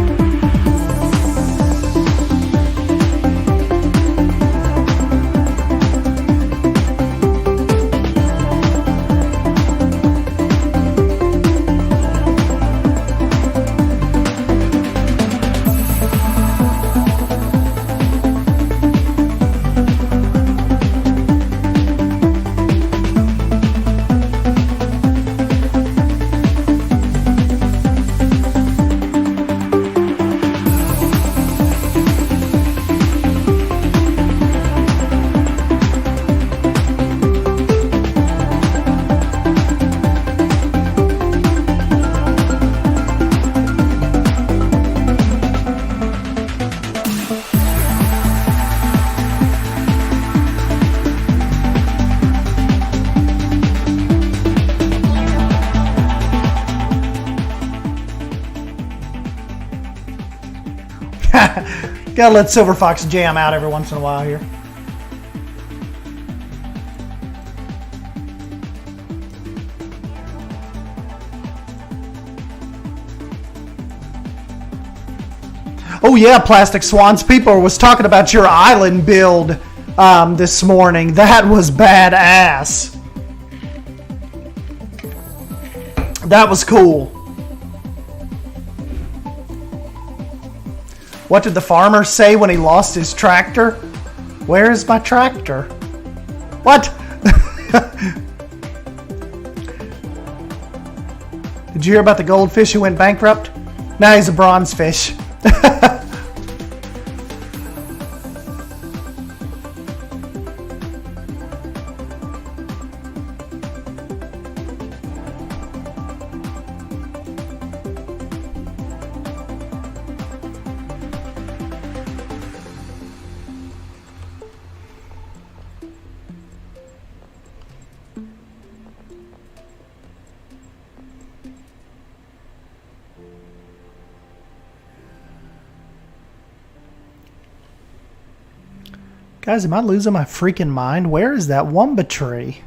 Gotta let Silver Fox jam out every once in a while here. Oh yeah, Plastic Swans. People was talking about your island build this morning. That was badass. That was cool. What did the farmer say when he lost his tractor? Where is my tractor? What? Did you hear about the goldfish who went bankrupt? Now he's a bronze fish. Guys, am I losing my freaking mind? Where is that wumba tree?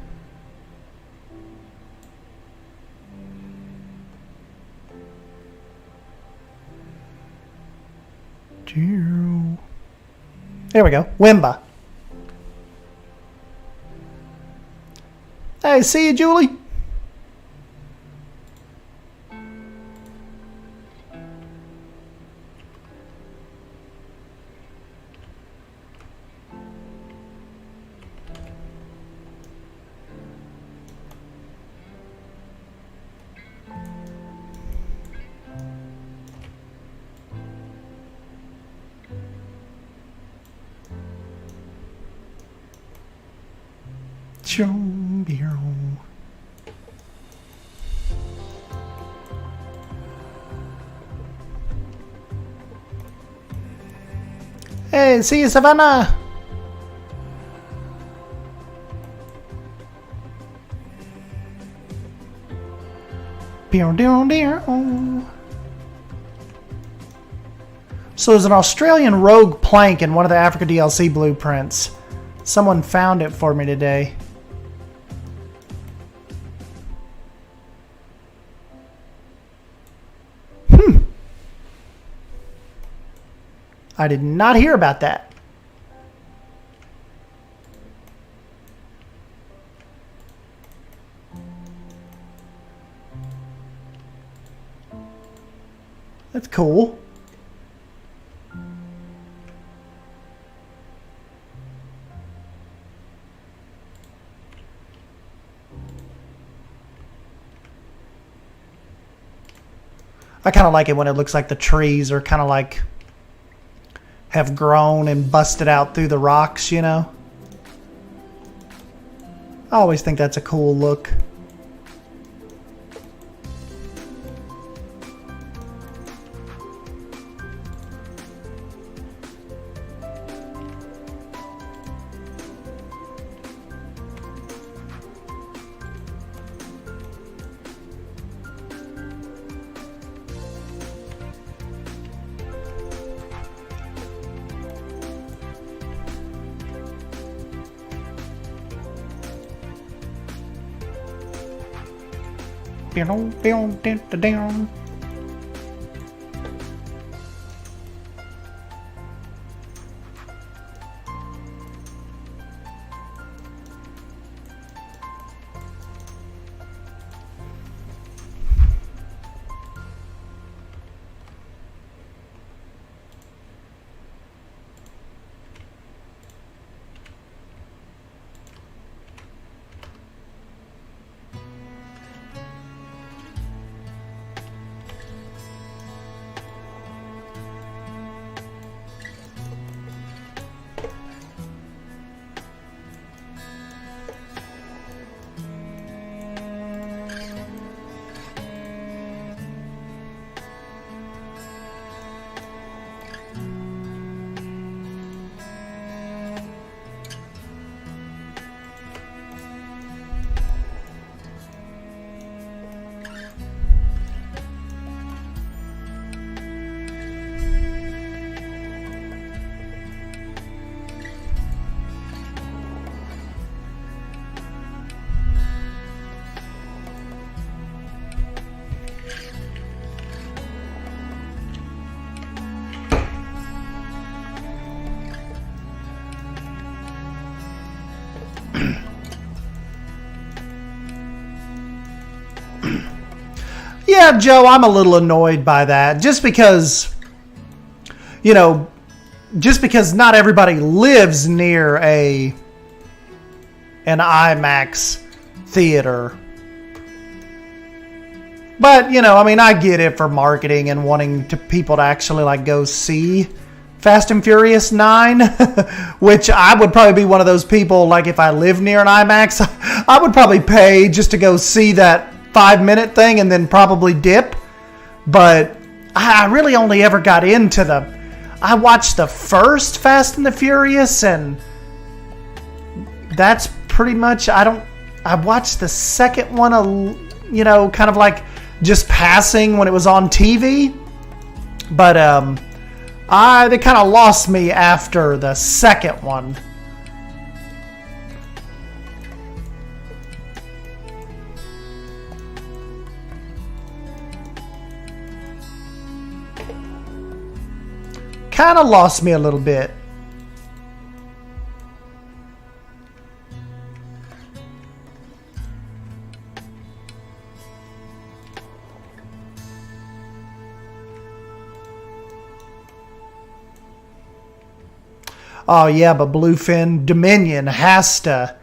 There we go. Wimba. Hey, see you, Julie. Hey, see you, Savannah. So there's an Australian rogue plank in one of the Africa DLC blueprints. Someone found it for me today. I did not hear about that. That's cool. I kind of like it when it looks like the trees are kind of like have grown and busted out through the rocks, you know? I always think that's a cool look. Down. Yeah, Joe, I'm a little annoyed by that. Just because, you know, just because not everybody lives near an IMAX theater. But, you know, I mean, I get it for marketing and wanting people to actually, like, go see Fast and Furious 9, which I would probably be one of those people, like, if I live near an IMAX, I would probably pay just to go see that 5-minute thing and then probably dip. But I really only ever got into I watched the first Fast and the Furious, and that's pretty much, I watched the second one, you know, kind of like just passing when it was on TV. But they kind of lost me after the second one. Kind of lost me a little bit. Oh yeah, but Bluefin Dominion has to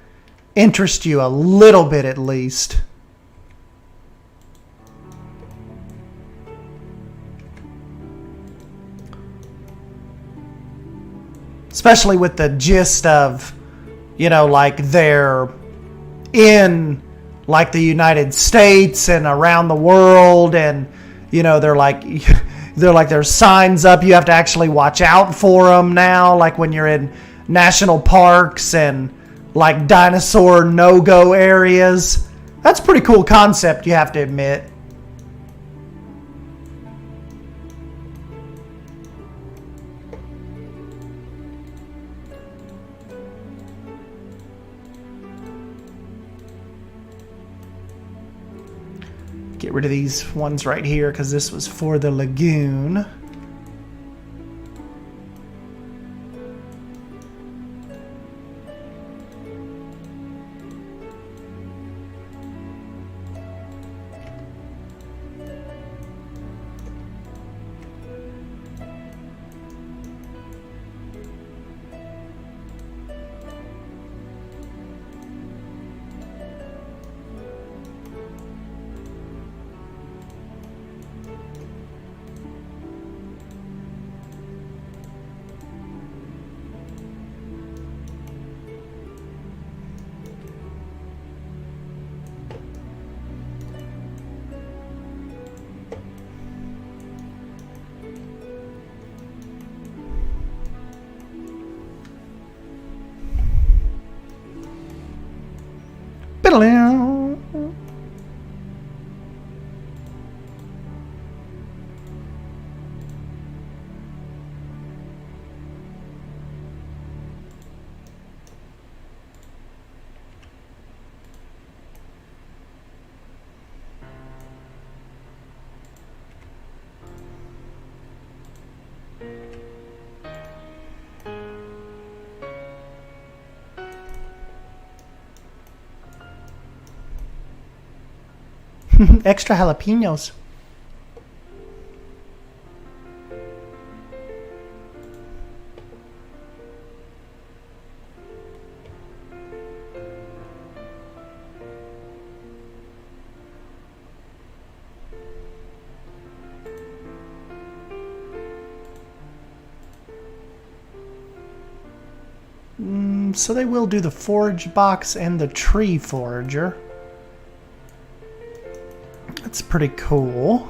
interest you a little bit at least. Especially with the gist of, you know, like they're in like the United States and around the world, and, you know, they're like, there's signs up. You have to actually watch out for them now, like when you're in national parks and like dinosaur no-go areas. That's a pretty cool concept, you have to admit. Get rid of these ones right here because this was for the lagoon. Extra jalapenos. So they will do the forge box and the tree forager. That's pretty cool.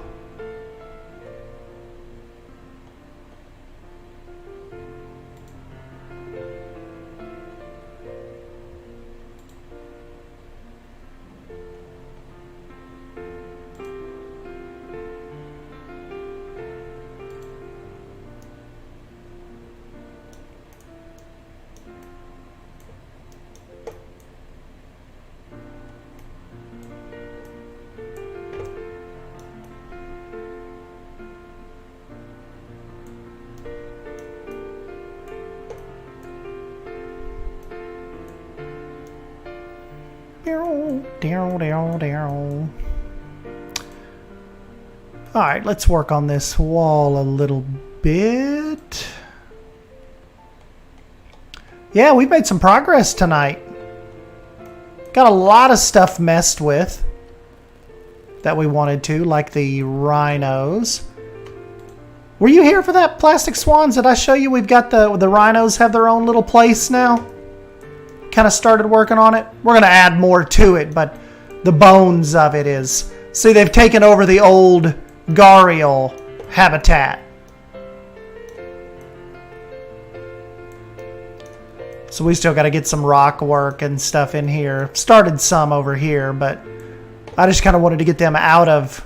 Alright, let's work on this wall a little bit. Yeah, we've made some progress tonight. Got a lot of stuff messed with that we wanted to, like the rhinos. Were you here for that, Plastic Swans? Did I show you we've got the rhinos have their own little place now? Kind of started working on it. We're going to add more to it, but the bones of it is... See, they've taken over the old gharial habitat. So we still got to get some rock work and stuff in here. Started some over here, but I just kind of wanted to get them out of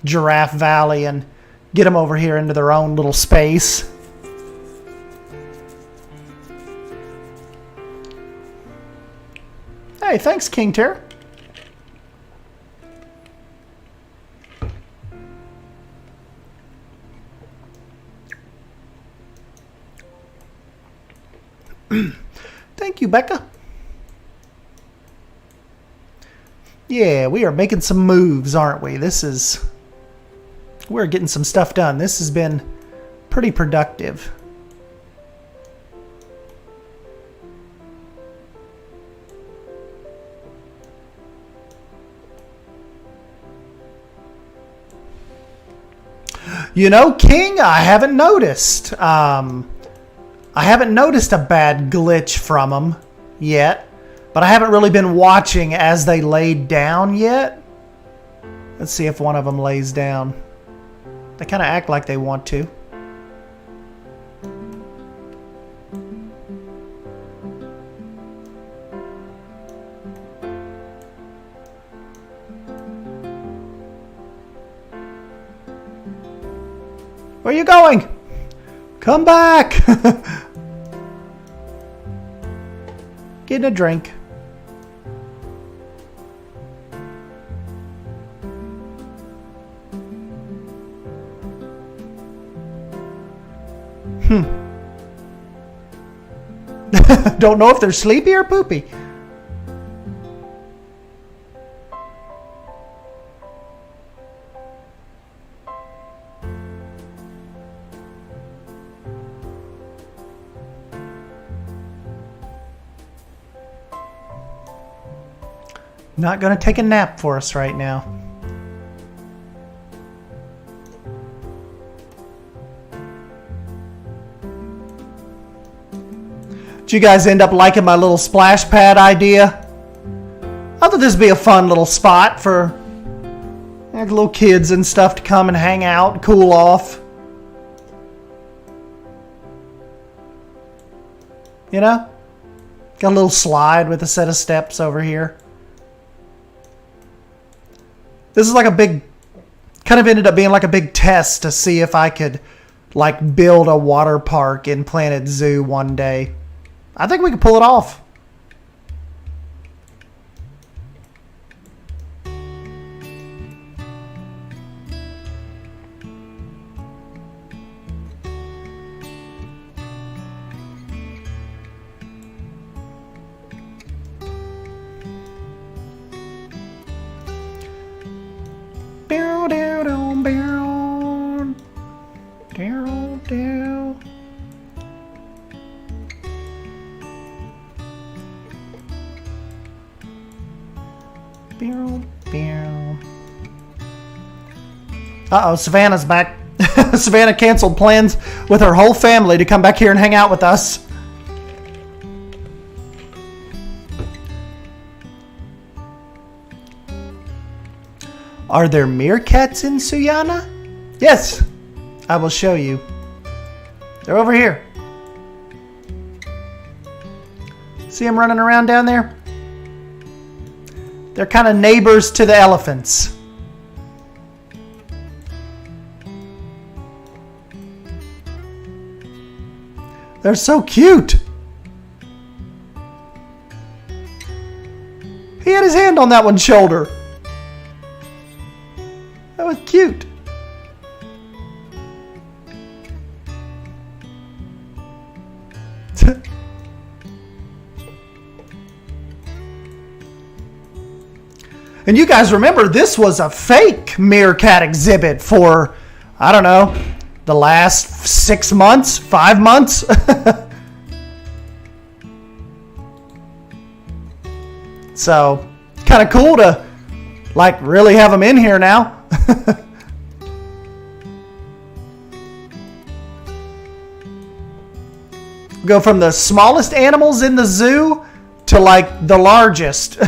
Giraffe Valley and get them over here into their own little space. Hey, thanks, King Terror. Thank you, Becca. Yeah, we are making some moves, aren't we? We're getting some stuff done. This has been pretty productive. You know, King, I haven't noticed. I haven't noticed a bad glitch from them yet, but I haven't really been watching as they laid down yet. Let's see if one of them lays down. They kind of act like they want to. Where are you going? Come back! Getting a drink. Don't know if they're sleepy or poopy. Not going to take a nap for us right now. Did you guys end up liking my little splash pad idea? I thought this would be a fun little spot for like little kids and stuff to come and hang out, cool off. You know? Got a little slide with a set of steps over here. This is like a big, kind of ended up being like a big test to see if I could like build a water park in Planet Zoo one day. I think we could pull it off. Uh-oh, Savannah's back. Savannah canceled plans with her whole family to come back here and hang out with us. Are there meerkats in Suyana? Yes, I will show you. They're over here. See them running around down there? They're kind of neighbors to the elephants. They're so cute. He had his hand on that one's shoulder. That was cute. And you guys remember this was a fake meerkat exhibit for, I don't know, the last 6 months, 5 months. So, kind of cool to like really have them in here now. Go from the smallest animals in the zoo to like the largest.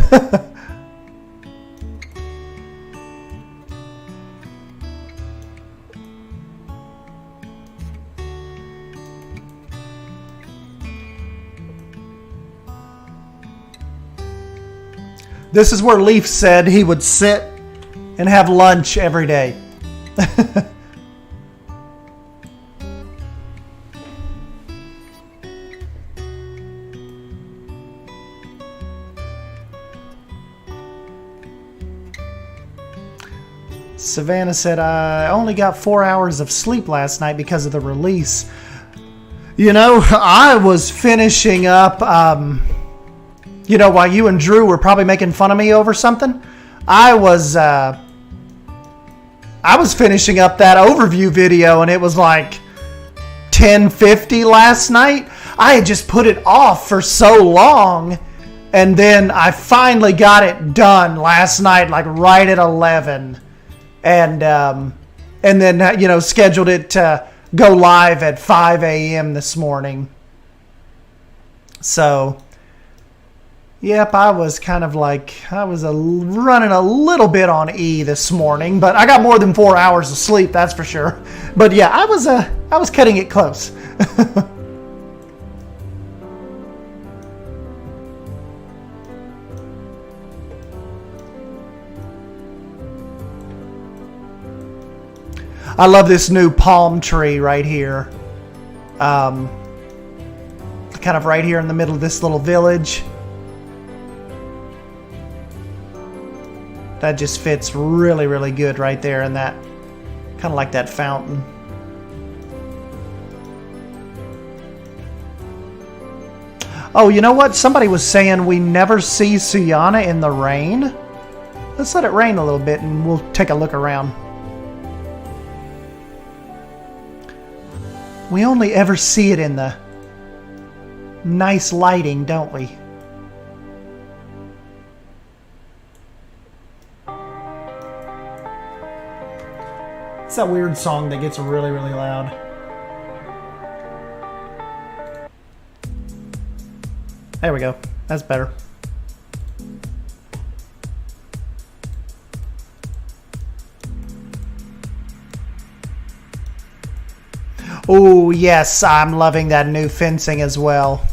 This is where Leaf said he would sit and have lunch every day. Savannah said, I only got 4 hours of sleep last night because of the release. You know, I was finishing up... you know, while you and Drew were probably making fun of me over something, I was finishing up that overview video, and it was like 10:50 last night. I had just put it off for so long, and then I finally got it done last night, like right at 11, and then you know, scheduled it to go live at 5 a.m. this morning. So. Yep, I was kind of like, running a little bit on E this morning, but I got more than 4 hours of sleep, that's for sure. But yeah, I was cutting it close. I love this new palm tree right here. Kind of right here in the middle of this little village. That just fits really, really good right there in that, kind of like that fountain. Oh, you know what? Somebody was saying we never see Suyana in the rain. Let's let it rain a little bit and we'll take a look around. We only ever see it in the nice lighting, don't we? It's that weird song that gets really, really loud. There we go. That's better. Oh, yes, I'm loving that new fencing as well.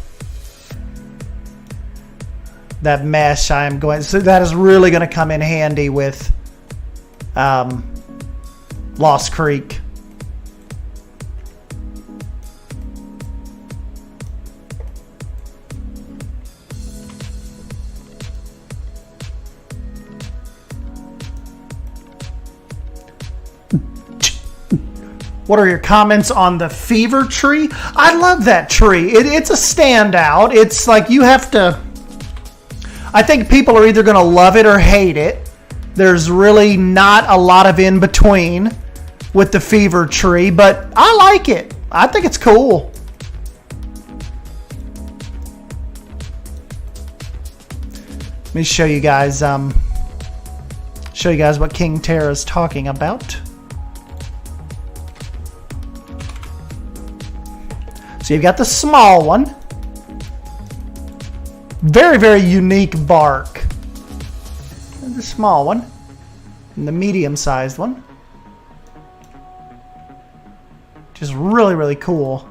That mesh, so that is really going to come in handy with Lost Creek. What are your comments on the fever tree? I love that tree. It's a standout. It's like you have to... I think people are either going to love it or hate it. There's really not a lot of in between with the fever tree, but I like it. I think it's cool. Let me show you guys what King Terra's talking about. So you've got the small one. Very, very unique bark. And the small one. And the medium-sized one. Just really, really cool.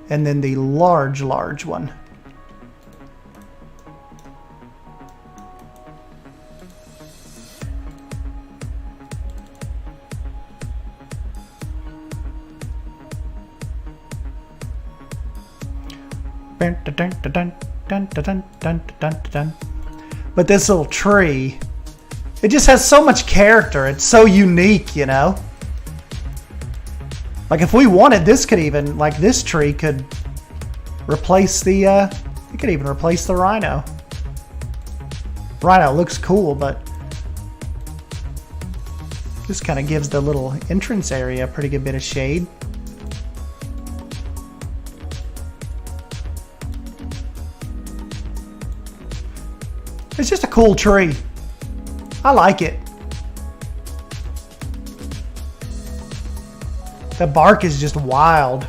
And then the large one. But this little tree, it just has so much character. It's so unique, you know. Like if we wanted, this could even, like this tree could replace the, it could even replace the rhino. Rhino looks cool, but this kind of gives the little entrance area a pretty good bit of shade. It's just a cool tree. I like it. The bark is just wild.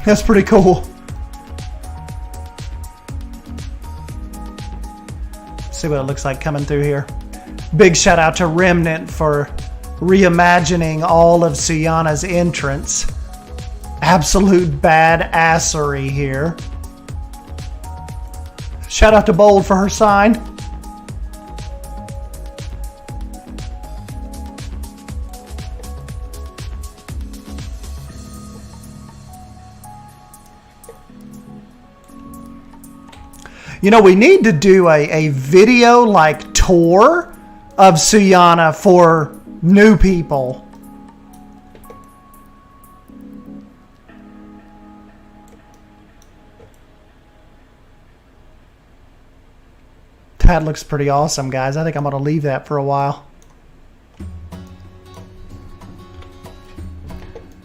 That's pretty cool. See what it looks like coming through here. Big shout out to Remnant for reimagining all of Suyana's entrance. Absolute badassery here. Shout out to Bold for her sign. You know, we need to do a video like tour of Suyana for new people. That looks pretty awesome, guys. I think I'm going to leave that for a while.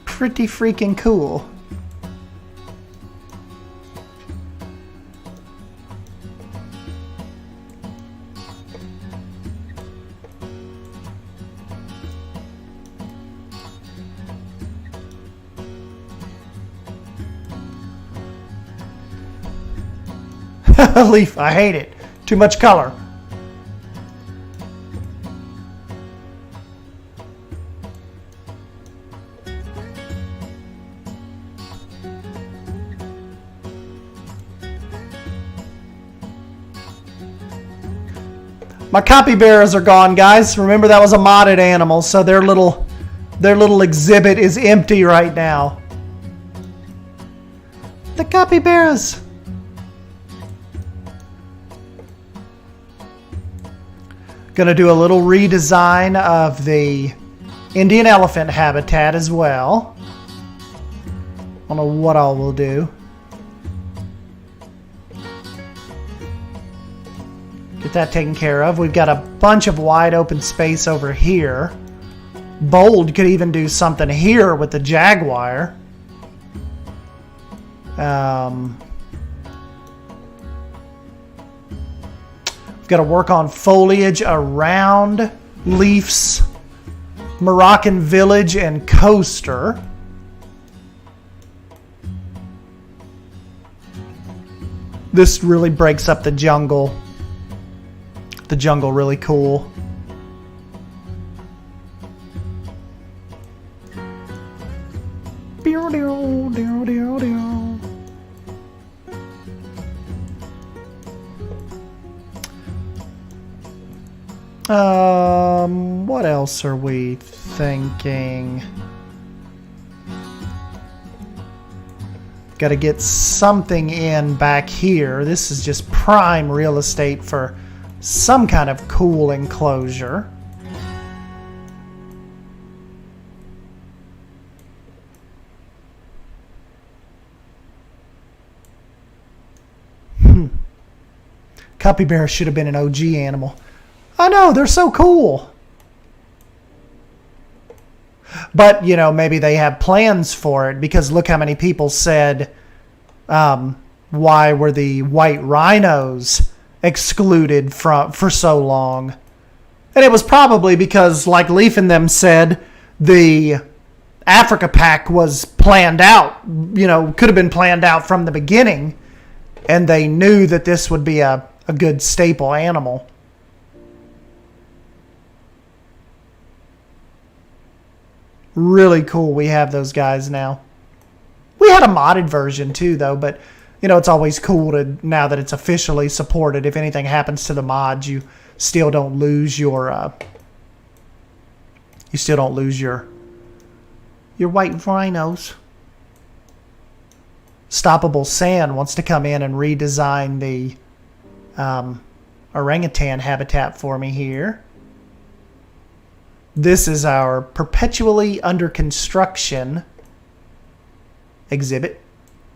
Pretty freaking cool. Leaf, I hate it. Too much color. My capybaras are gone, guys. Remember, that was a modded animal, so their little exhibit is empty right now. The capybaras. Gonna do a little redesign of the Indian elephant habitat as well. I don't know what all we'll do. Get that taken care of. We've got a bunch of wide open space over here. Bold could even do something here with the jaguar. We've got to work on foliage around Leaf's Moroccan village and coaster. This really breaks up the jungle. The jungle really cool. What else are we thinking? Got to get something in back here. This is just prime real estate for some kind of cool enclosure. Capybara should have been an OG animal. I know, they're so cool. But, you know, maybe they have plans for it, because look how many people said, why were the white rhinos excluded for so long? And it was probably because, like Leaf and them said, the Africa pack was planned out, you know, could have been planned out from the beginning, and they knew that this would be a good staple animal. Really cool we have those guys now. We had a modded version too, though, but you know, it's always cool to, now that it's officially supported, if anything happens to the mods, you still don't lose your your white rhinos. Stoppable Sand wants to come in and redesign the orangutan habitat for me here. This is our perpetually under construction exhibit.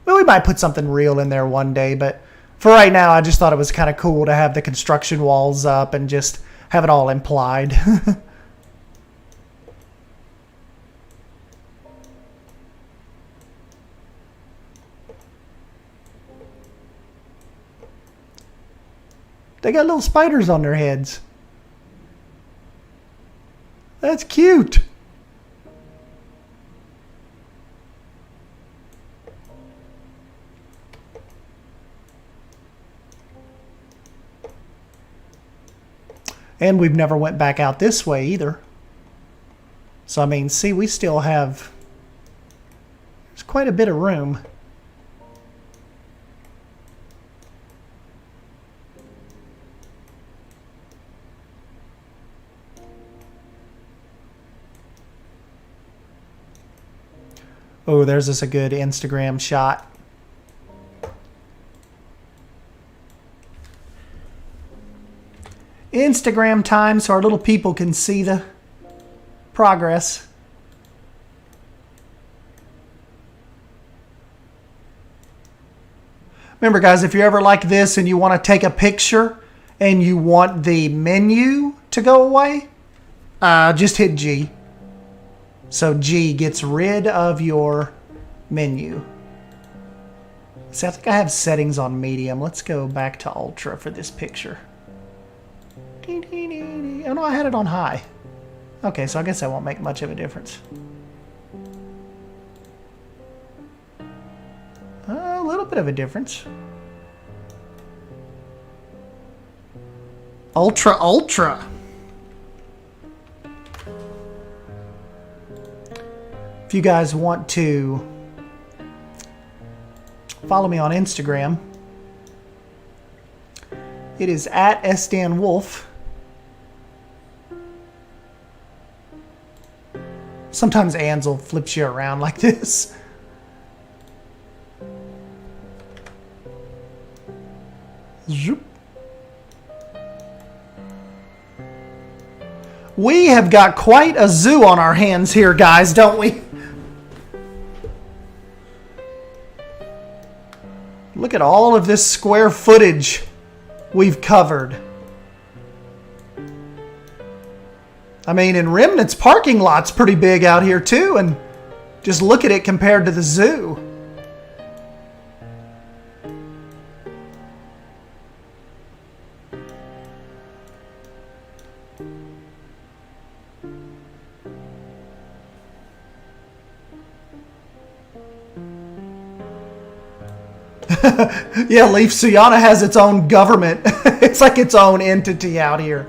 Well, we might put something real in there one day, but for right now, I just thought it was kind of cool to have the construction walls up and just have it all implied. They got little spiders on their heads. That's cute. And we've never went back out this way either. So, I mean, see, we still have... There's quite a bit of room. Oh, there's just a good Instagram shot. Instagram time so our little people can see the progress. Remember, guys, if you're ever like this and you want to take a picture and you want the menu to go away, just hit G. So G gets rid of your menu. See, I think I have settings on medium. Let's go back to ultra for this picture. Oh no, I had it on high. Okay, so I guess that won't make much of a difference. A little bit of a difference. Ultra, ultra. If you guys want to follow me on Instagram, it is at sdanwolf. Sometimes Ansel flips you around like this. Zoop. We have got quite a zoo on our hands here, guys, don't we? Look at all of this square footage we've covered. I mean, and Remnant's parking lot's pretty big out here too, and just look at it compared to the zoo. Yeah, Leaf Suyana has its own government. It's like its own entity out here.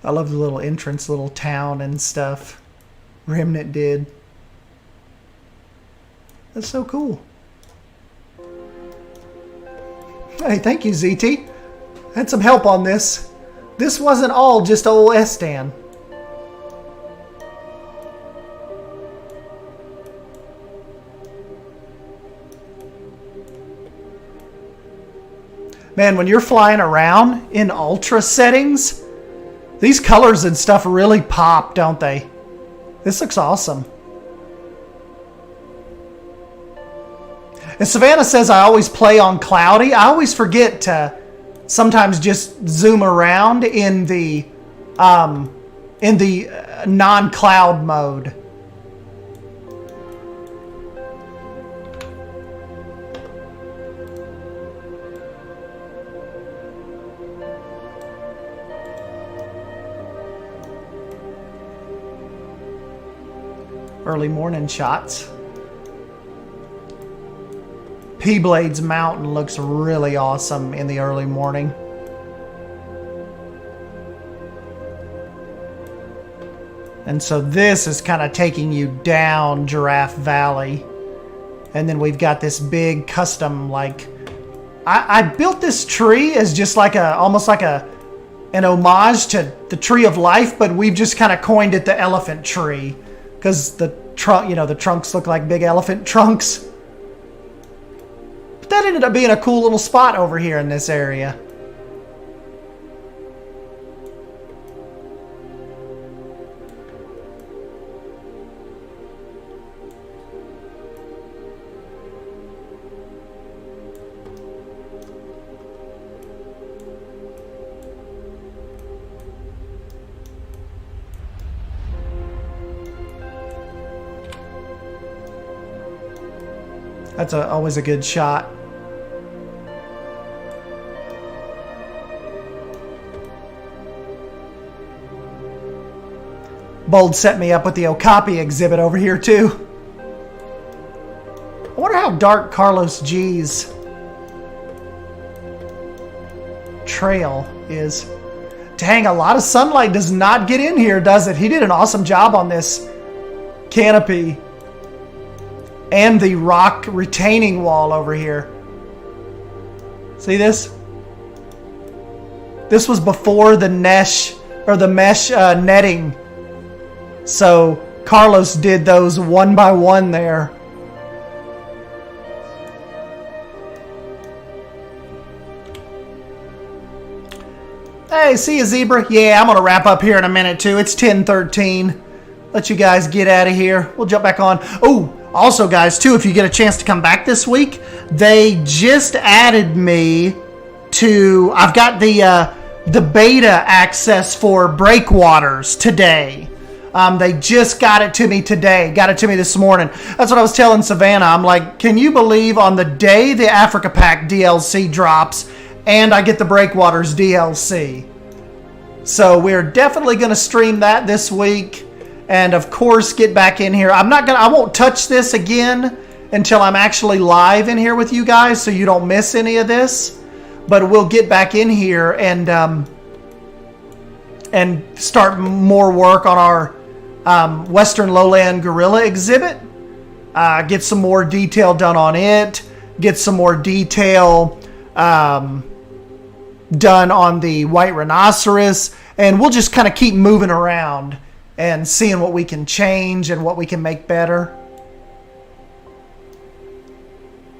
I love the little entrance, little town and stuff Remnant did. That's so cool. Hey, thank you, ZT. Had some help on this. This wasn't all just old Sdan. Man, when you're flying around in ultra settings, these colors and stuff really pop, don't they? This looks awesome. And Savannah says I always play on cloudy. I always forget to sometimes just zoom around in the non-cloud mode. Early morning shots. P-Blades Mountain looks really awesome in the early morning. And so this is kind of taking you down Giraffe Valley. And then we've got this big custom, like, I built this tree as just like almost like an homage to the Tree of Life, but we've just kind of coined it the elephant tree. Because the trunk, the trunks look like big elephant trunks. But that ended up being a cool little spot over here in this area. That's always a good shot. Bold set me up with the Okapi exhibit over here too. I wonder how dark Carlos G's trail is. Dang, a lot of sunlight does not get in here, does it? He did an awesome job on this canopy. And the rock retaining wall over here. See this? This was before the mesh netting. So Carlos did those one by one there. Hey, see you, Zebra. Yeah, I'm going to wrap up here in a minute too. It's 10:13. Let you guys get out of here. We'll jump back on. Oh, also, guys, too, if you get a chance to come back this week, they just added me to... I've got the beta access for Breakwaters today. They just got it to me today. Got it to me this morning. That's what I was telling Savannah. I'm like, can you believe on the day the Africa Pack DLC drops, and I get the Breakwaters DLC. So we're definitely going to stream that this week, and of course get back in here. I won't touch this again until I'm actually live in here with you guys, so you don't miss any of this. But we'll get back in here and start more work on our Western Lowland Gorilla exhibit. Get some more detail done on it. Get some more detail done on the white rhinoceros. And we'll just kind of keep moving around and seeing what we can change and what we can make better.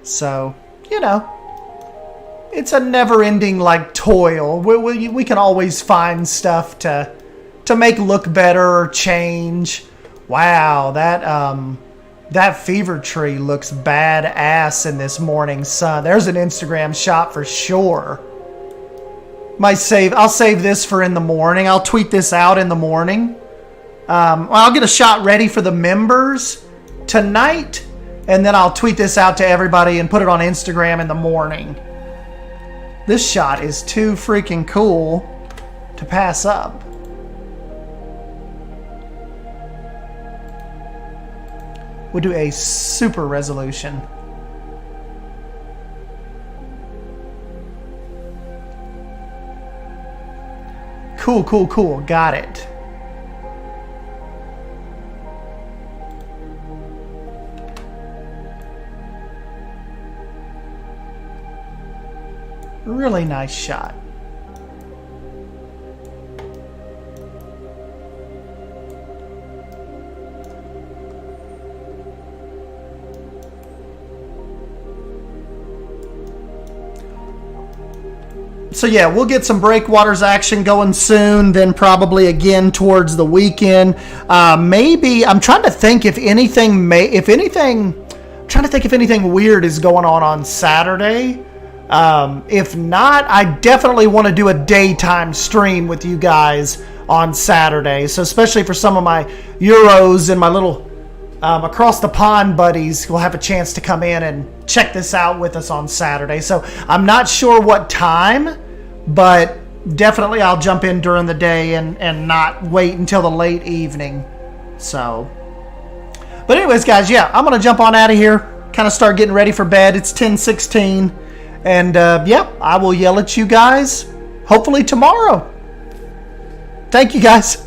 So, you know, it's a never-ending like toil. We can always find stuff to make look better or change. Wow, that fever tree looks badass in this morning sun. There's an Instagram shot for sure. I'll save this for in the morning. I'll tweet this out in the morning. I'll get a shot ready for the members tonight, and then I'll tweet this out to everybody and put it on Instagram in the morning. This shot is too freaking cool to pass up. We'll do a super resolution. Cool, cool, cool. Got it. Really nice shot. So yeah, we'll get some Breakwaters action going soon, then probably again towards the weekend. Maybe I'm trying to think if anything weird is going on Saturday. If not, I definitely want to do a daytime stream with you guys on Saturday. So especially for some of my Euros and my little across the pond buddies will have a chance to come in and check this out with us on Saturday. So I'm not sure what time, but definitely I'll jump in during the day and not wait until the late evening. So, but anyways, guys, yeah, I'm going to jump on out of here, kind of start getting ready for bed. It's 10:16. And, yeah, I will yell at you guys hopefully tomorrow. Thank you, guys.